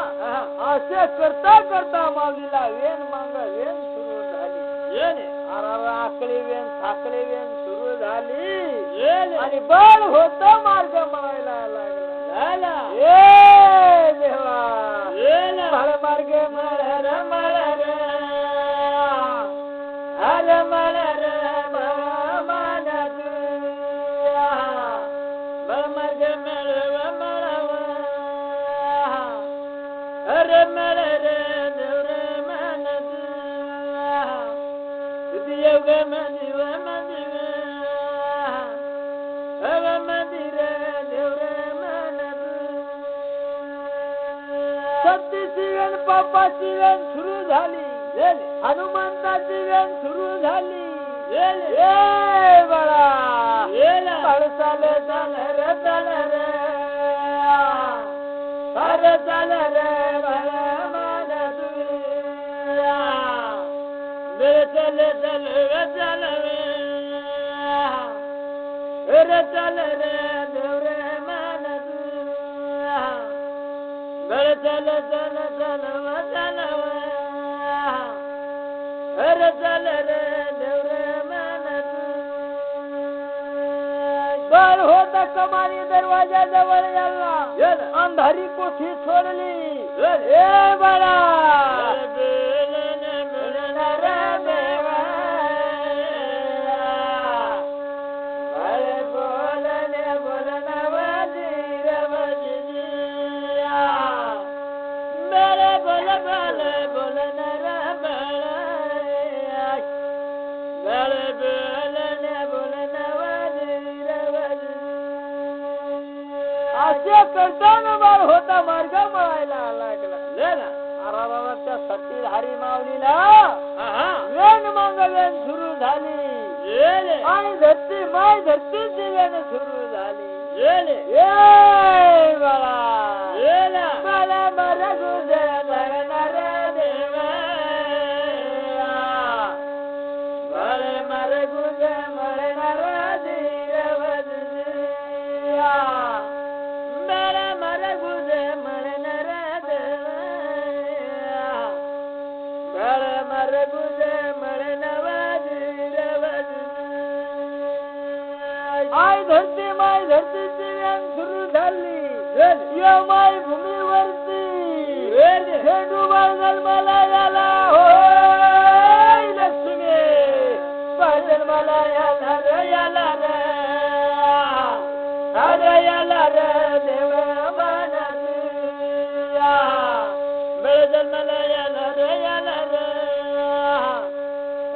असे करता करता माऊलीला वेण मांग वेण सुरू झाली आकळी वेण साखळी वेण सुरू झाली आणि बळ होत मार्ग म्हणायला लागला ए देवा बळ मार्ग मळ मळ अरे मळ मान बळ मार्ग मळवा मळवा अरे मळ देवरे मान योग मंदिर मंदिर अव मंदिर देवरे मन सतीची वेण पापाची वेण सुरू झाली हनुमंताची वेण सुरू झाली ए बळा बळ चाल चाल रे चाल रे अरे चाल रे बळ मान चल चल चल रे चल रे देवरे मान बळ चल चल चल चल रे चल रे देवरे मान बळ होत कमानी दरवाजा जवळ याला अंधारी कोठी सोडली ए बळा असे करताना बाळ होता मार्ग मळायला लागला त्या सती हरी माऊलीला वेण मांग वेण सुरू झाली आणि धरती माय धरतीची वेण सुरू झाली बाळा मला मर गुजे मरणार देवा बळे मर गुजे मरणार धीरवदिया मर गुजे मरणार मर गुजे मरणार आय धरती माय धरतीची वेण सुरू झाली या माय भूमीवरती झेंडूबाई जन्माला याला होय लक्ष्मी बाई जन्माला याला रे याला रे अरे याला रे देव मानसिया बळ जन्माला याला रे याला रे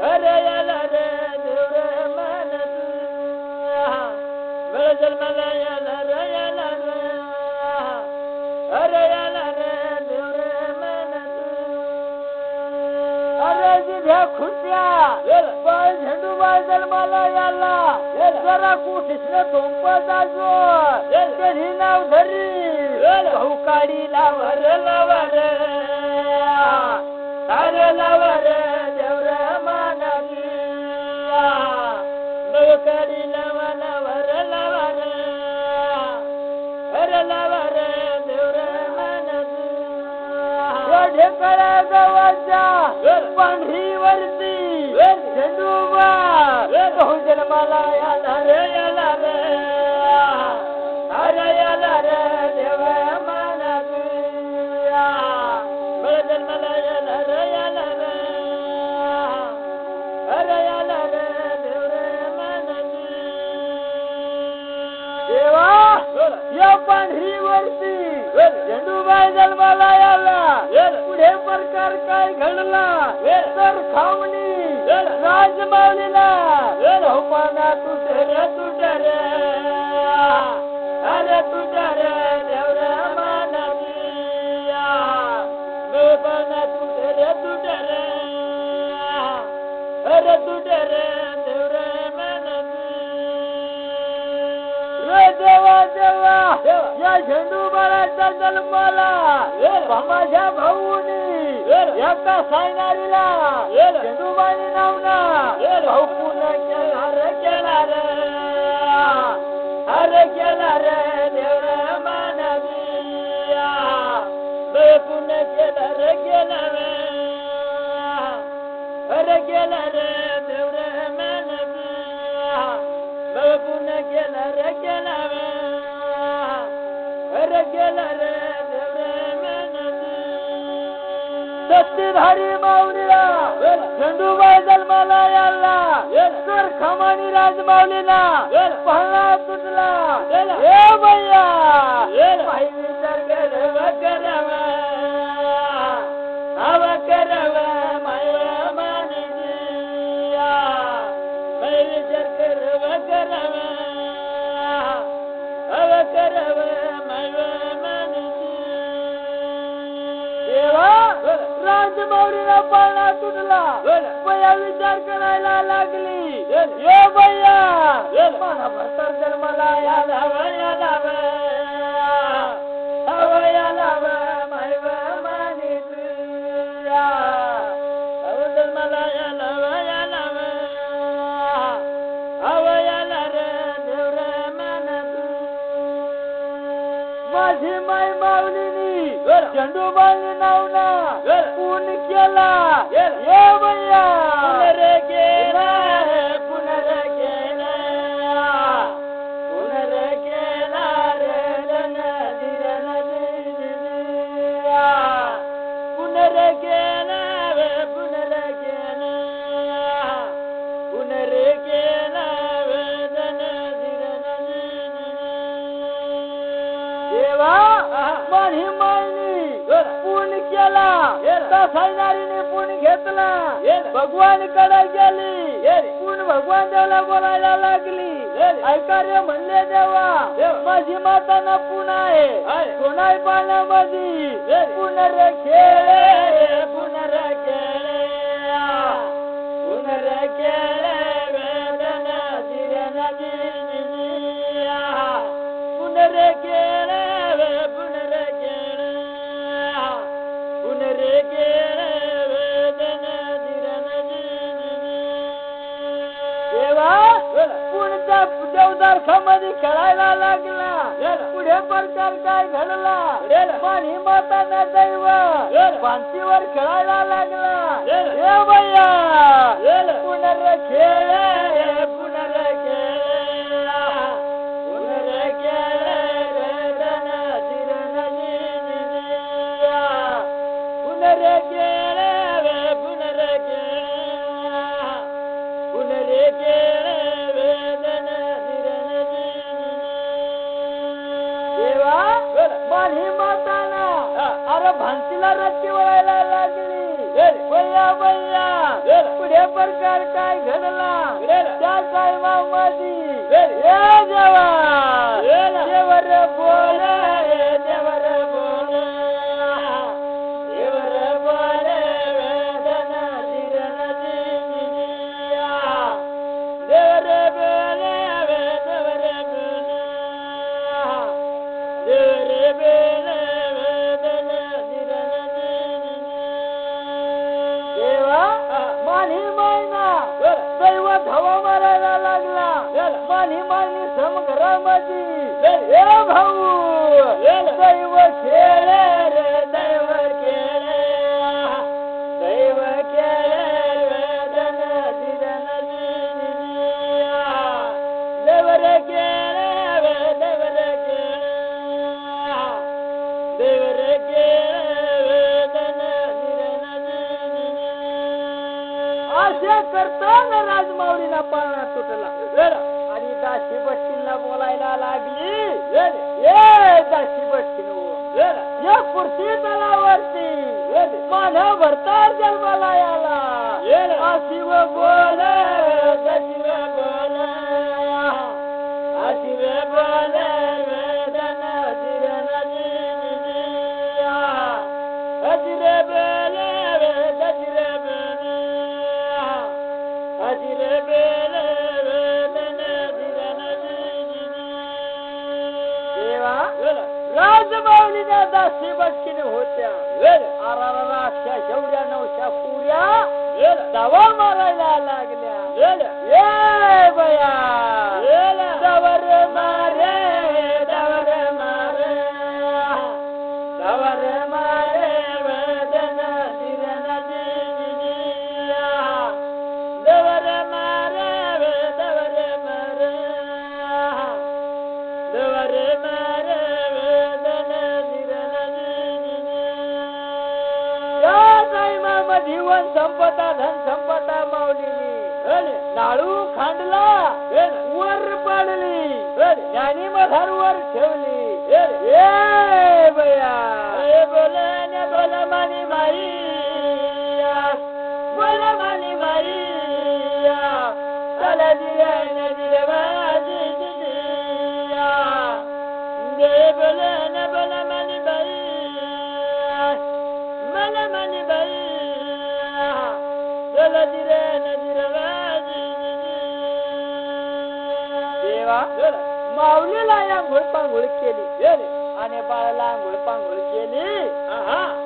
अरे याला रे देव मानसिया बळ जन्माला याला रे याला रे अरे याला रे देव मानसिया अरे जिभ्या खुर्च्या बळ झेंडूबाई जन्माला याला जरा कुठे धोंप जाजो कधी नाव धरी भाऊकाडी लावर लावर अरे लावर देवर मानसिया नवकाडी लावा लावर लावर अरे लावर देवर मानसिया ढेकळा गावाच्या पांढरीवरती झेंडूबा भाऊ जन्माला याला रे याला रे अरे याला रे देव मानसिया बळ जन्माला याला रे याला रे अरे याला रे देव मानसिया देवा या पांढरीवरती झेंडूबाई जन्माला याला पुढे प्रकार काय घडला तर खावणी राजमाऊलीला पाना तुझे रे तुझे रे अरे तुझे रे देवर मानसिया पाना तुझे रे तुझे रे अरे तुझे रे देवर मानसिया देवा देवा या झेंडू बाळाच्या जन्माला माझ्या भाऊनी एका सायनारीला झेंडूबाई नावना भाऊ पुन्हा केला रे अरे केला रे देवरा मानविया पुन्हा केला रे गेला रे अरे गेला रे देवरा मानविया पुन्हा केला रे गेला रे अरे गेला रे सत्तीधारी माऊलीला झेंडूबाई जन्माला याला कर खमानी राजमाऊलीला पहला तुटला ए भैया भाई विचार करवा हवा करवा माया मानी दिया भाई विचार करवा हवा करवा माया मानी देवा राजमाऊलीला पाळणा तुटला बया विचार करायला लागली ये बया मला भरतर जन्माला याला मायव मानी तुया जन्माला याला रे देवरे मान माझी माय माऊलीनी झेंडूबाई नावना पून केला ये भैया पुनर्केला रे पुनर्केला देवा माझी मायनी पून केला सायनारीने पून घेतला भगवान कडे गेली पून भगवान देवला बोलायला लागली ऐका रे म्हणले देवा माझी माता ना पून आहे सोनाई पाण्यामध्ये पुनर्केले वेदना जिरना जिनिया पुनर्केले देवा पुढच्या देवदर्शामध्ये खेळायला लागला पुढे प्रकार काय घडला मानी माताना दैव भांतीवर खेळायला लागला हे भैया पुनर्केले वेदना जिरना जिनिया पुनर्केले वेदना जिरना देवा माझी माताना अरे भांतीला रस्ती वळायला लागली भैया पुढे प्रकार काय घडला त्या टायमामध्ये देवा देवर बोल वेदना जिरना जिनिया मानी मायना दैव धावा मारायला लागला मानी मायनी समघरामध्ये ए भाऊ दैव खेळे रे दैव खेळे वेदना जिरना जिनिया देवर खेळे वेदना जिरना असे करताना राजमाऊलीला पाळणा तुटला आणि दाशी बट्टीला बोलायला लागली ये दाशी बट्टी या कुर्सी तलावरती माझा भरतार जन्माला याला शिव बोल शिव बोल वेदना जिरना जिनिया हजिरे बेले हजिरे बेले वेदना जिरना जिनिया राजमाऊलीच्या दासी बटकीने होत्या अक्षय शेवड्या नवशा पुऱ्या दवा मारायला लागल्या ये बया दवर मारे दवर मारे दवर मारे वेदन सिरन जिजिया दवर मारे दवर मारे दवर मारे जीवन संपता धन संपता माऊलीनी नाळू खांडला वर पाडली ज्ञानी मधार वर ठेवली ए बया बोल न बोल मानी माई बोल मानी माई चला दिया न दिया बाजी दिया दे बोल न बोल मानी बाई मन मानी बाई देवा माऊलीला या घोळपांघोळ केली आणि बाळाला आंघोळ केली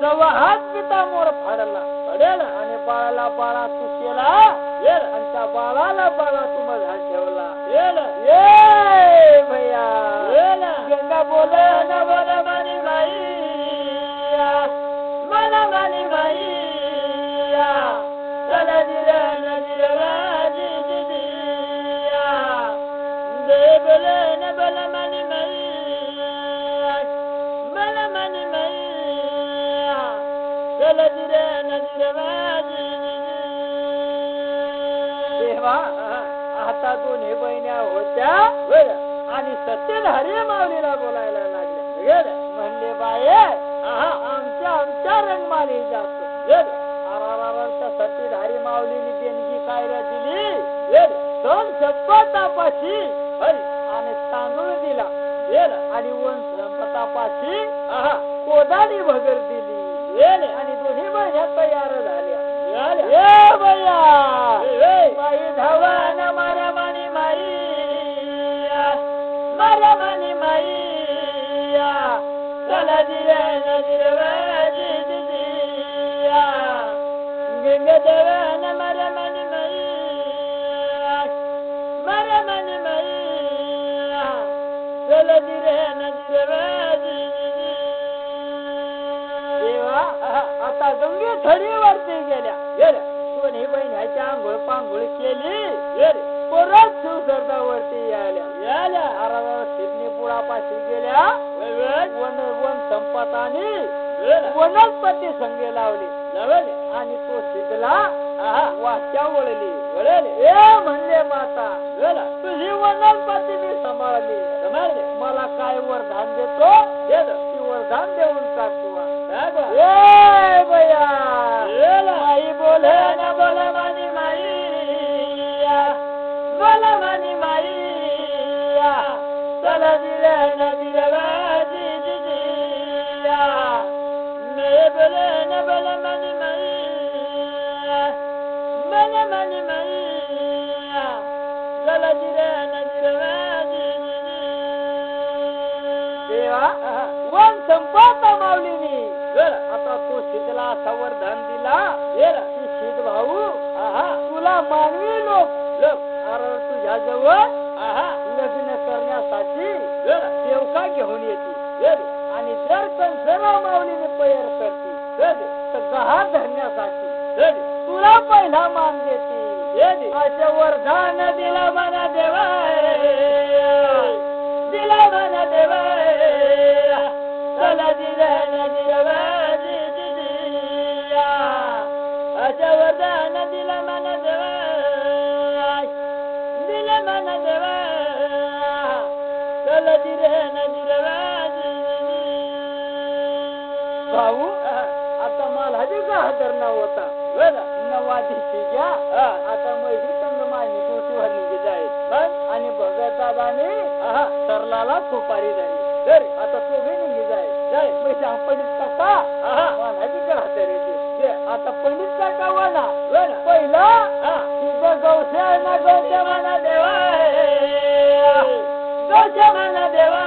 सव्वा हात पिता मोर फाडला आणि बाळाला बाळा तू केला आणि त्या बाळाला बाळा तू मजा ठेवला ये भैया गंगा बोल न बोल मानी बाई मला मानी बाई चला दिरा नदिरा बाजी दिया दे बोल न बोल मानी माई मला मानी माई चला दिरा नदिरा बाजी देवा आता दोन्ही बहिण्या होत्या आणि सत्यधारी माऊलीला बोलायला लागल्या म्हणले बाये आमच्या रंगमाली जातो सतीधारी माऊलीने देणगी काय दिली दोन शपथापाशी आणि तांदूळ दिला आणि वन संपतापाशी कोदाडी भगर दिली आणि दोन्ही महिन्यात तयार झाल्या बाई धावा न मारा मानी माई मारा मानी माई चला दिल्या नदीर बाजी दिया गंगा देवा न मारा मानी माई मारा मानी माई चला दिल्या नदीर बाजी देवा आता गंगे थडीवरती गेल्या दोन्ही बहिण्याच्या आंघोळ पांघोळ केली परत शिवसर्गावरती आल्या सिडनी पुळापाशी गेल्या वन संपतानी वनस्पती संगे लावली आणि तो शिकला वाच्या वळली म्हणले माता तुझी वनस्पती मी सांभाळली मला काय वरदान देतो ती वरदान देऊन टाकतो माई बोल न बोल मानी माई बोल मानी माई चला दिल्या नदीला बाजी दिया बोल न बोल मानी माई बोल मानी माई चला दिल्या नदीला बाजी देवा वन संपता माऊलीनी आता तो शीतला संवर्धन दिला शीत भाऊ तुला मानवी लोक तुझ्या जवळ लग्न करण्यासाठी देवका घेऊन येते आणि जर कंसरा माऊलीने पैर करते तर गहा धरण्यासाठी तुला पहिला मान देते अशा वरदान दिला मला देवा दिला मला देवा चला दिला नदीला बाजी दिया अशा वरदान दिला मला देवा दिला मला देवा चला दिला नदीला बाजी भाऊ आता मला का धरणा होता नवा दिवशी घ्या आता मैदी संग मानी तुळशी वाढली जाईल आणि भगत दादाने सरलाला सुपारी झाली आता तो बी निघी जाय पंडित काका वाणाची राहते रे आता पंडित काका वाणा पहिला तुझं गौश्या ना गौश्या म्हणा देवा गौश्या म्हणा देवा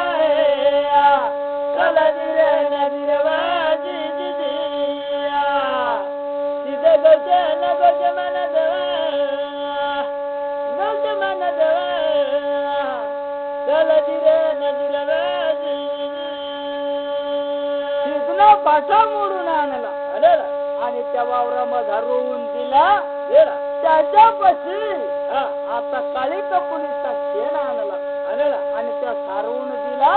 पाठा मोडून आणला आणि त्या वावरामध्ये रोवून दिला त्याच्यापाशी आता काळी कपुलीचा शेण आणला आणि त्या सारवून दिला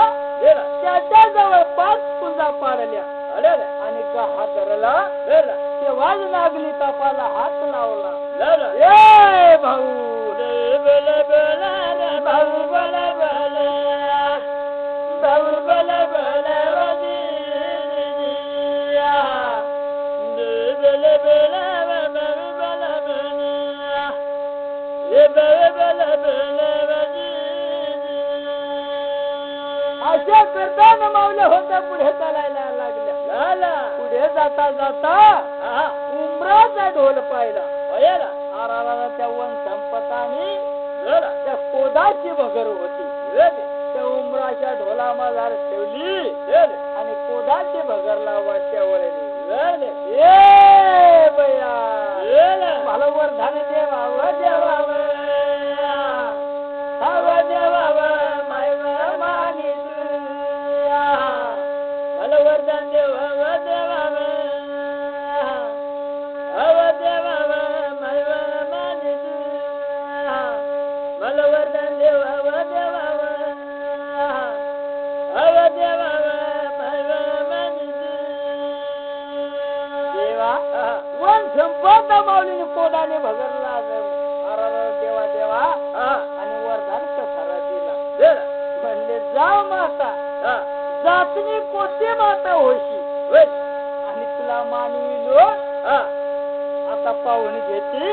त्याच्या जवळ 5 कुंजा पाडल्या आणि हात धरला तेव्हाच नागली तापाला हात लावला ए भाऊ बल बल भाऊ बल बल भाऊ बल बल अशा करताना मावल्या होत्या पुढे चालायला लागल्या पुढे जाता जाता उमराचा ढोल पाहिला त्या वन संपतानी त्या कोदाची भगर होती त्या उमराच्या ढोला मजार ठेवली आणि कोदाची भगर लावाच्या वळली ए बया मला वरधान देवा देवा वरदान देवा देवा देवा मला वरदान देवा देवा देवा देवा वन संपता माऊलीने कोडाने भगरला देवा देवा आणि वरदान कसारा दिला म्हणले जा माता जातनी कोणती माता होशी आणि तुला मानवी लोक आता पाहुणी घेते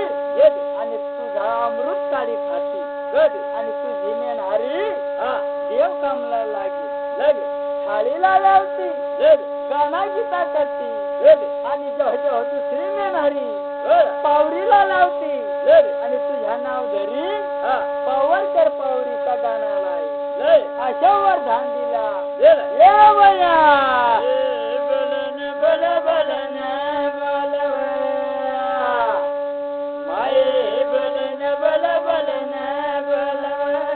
आणि तुझा अमृत काळी खाती आणि तुझी मेनहारी देव कामला लागेल थाळीला लावती गाणा गीता करती आणि जेव्हा दुसरी मेनहारी पावरीला लावती आणि तुझ्या नाव धरी पावरकर पावरीचा गाणा लाई अशा वरदान दिला ये बया बलन बल बलन बल माये बलन बल बलन बल बलन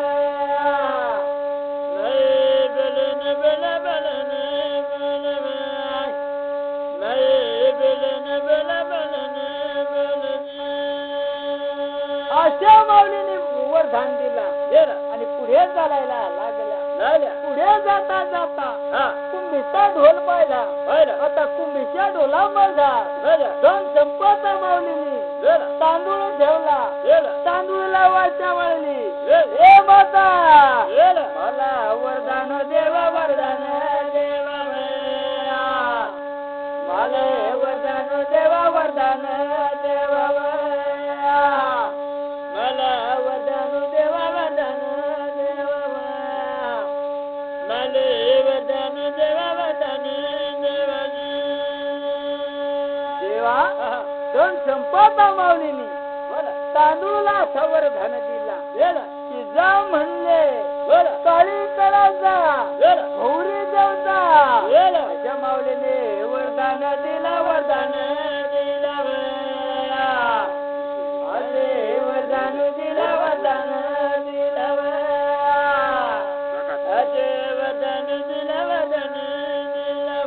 बल बलन बल बलन बल बलन अशा माऊलीने वरदान दिला आणि पुढे चालायला लागल्या पुढे जाता जाता कुंभीचा ढोल पाहिला आता कुंभीच्या ढोला माझा दोन संपता माऊलीने तांदूळ ठेवला तांदूळ लावायच्या वळली ए माता मला वरदान देवा वरदान देवा मला वरदान देवा वरदान देवा मला वरदान देवा वरदान देवा दोन संपता माऊलीनी तांदूळला सवर धन दिला की जा म्हणले काळी कळा जा भौरी जाऊ जा अशा माऊलीने वरदान दिला वरदान दिला अरे वरदान दिला वरदान दिला अरे वरदान दिला वरदान दिला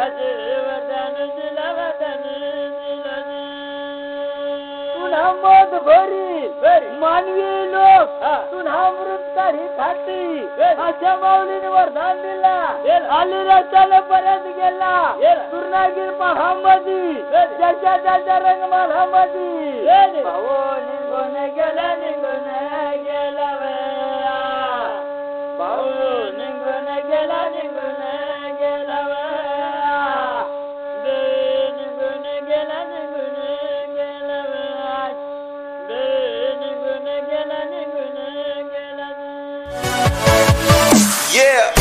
अरे वरदान दिला वरदान दिला तुला मध भरी मानवी लोक तुला अमृत काढी खाती अशा माऊलीने वरदान दिला आली रस्त्याला परत गेला पूर्णागिरी पहामधी ज्याच्या त्याच्या रंगमालामधी भाऊ निघून गेला भाऊ निघून गेला निघून गेला Yeah.